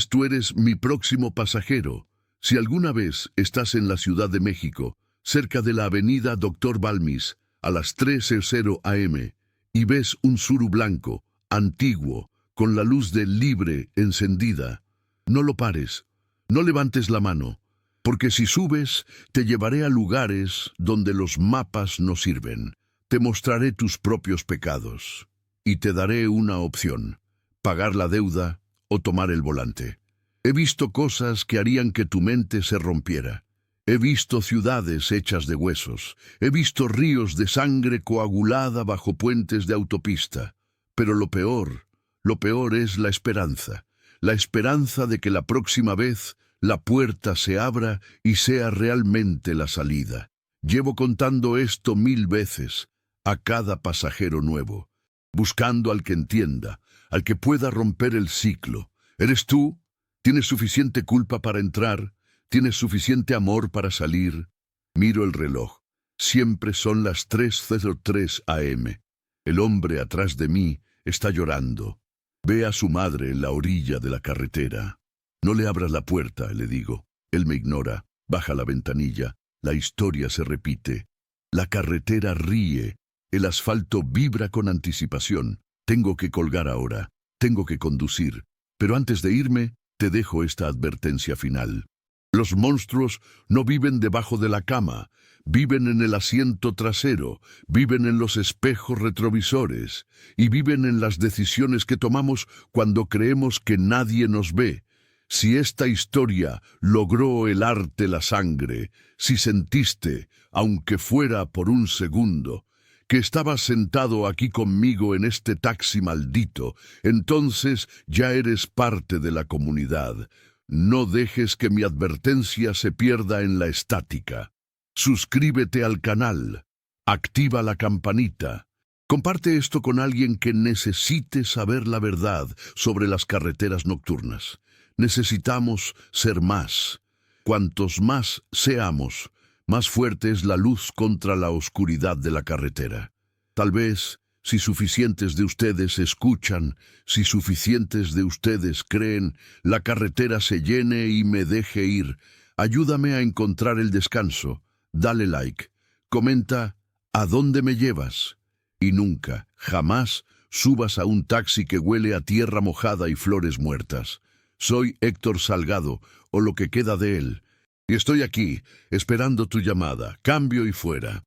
tú eres mi próximo pasajero. Si alguna vez estás en la Ciudad de México, cerca de la avenida Dr. Balmis, a las 3:00 am, y ves un suru blanco, antiguo, con la luz del Libre encendida, no lo pares, no levantes la mano, porque si subes, te llevaré a lugares donde los mapas no sirven. Te mostraré tus propios pecados, y te daré una opción: pagar la deuda o tomar el volante. He visto cosas que harían que tu mente se rompiera. He visto ciudades hechas de huesos. He visto ríos de sangre coagulada bajo puentes de autopista. Pero lo peor es la esperanza de que la próxima vez la puerta se abra y sea realmente la salida. Llevo contando esto 1000 veces a cada pasajero nuevo, buscando al que entienda, al que pueda romper el ciclo. ¿Eres tú? ¿Tienes suficiente culpa para entrar? ¿Tienes suficiente amor para salir? Miro el reloj. Siempre son las 3:03 a.m. El hombre atrás de mí está llorando. Ve a su madre en la orilla de la carretera. No le abras la puerta, le digo. Él me ignora, baja la ventanilla. La historia se repite. La carretera ríe. El asfalto vibra con anticipación. Tengo que colgar ahora. Tengo que conducir. Pero antes de irme, te dejo esta advertencia final. Los monstruos no viven debajo de la cama, viven en el asiento trasero, viven en los espejos retrovisores y viven en las decisiones que tomamos cuando creemos que nadie nos ve. Si esta historia logró helarte la sangre, si sentiste, aunque fuera por un segundo, que estabas sentado aquí conmigo en este taxi maldito, entonces ya eres parte de la comunidad. No dejes que mi advertencia se pierda en la estática. Suscríbete al canal. Activa la campanita. Comparte esto con alguien que necesite saber la verdad sobre las carreteras nocturnas. Necesitamos ser más. Cuantos más seamos, más fuerte es la luz contra la oscuridad de la carretera. Tal vez, si suficientes de ustedes escuchan, si suficientes de ustedes creen, la carretera se llene y me deje ir. Ayúdame a encontrar el descanso. Dale like. Comenta, ¿a dónde me llevas? Y nunca, jamás, subas a un taxi que huele a tierra mojada y flores muertas. Soy Héctor Salgado, o lo que queda de él. Y estoy aquí, esperando tu llamada. Cambio y fuera.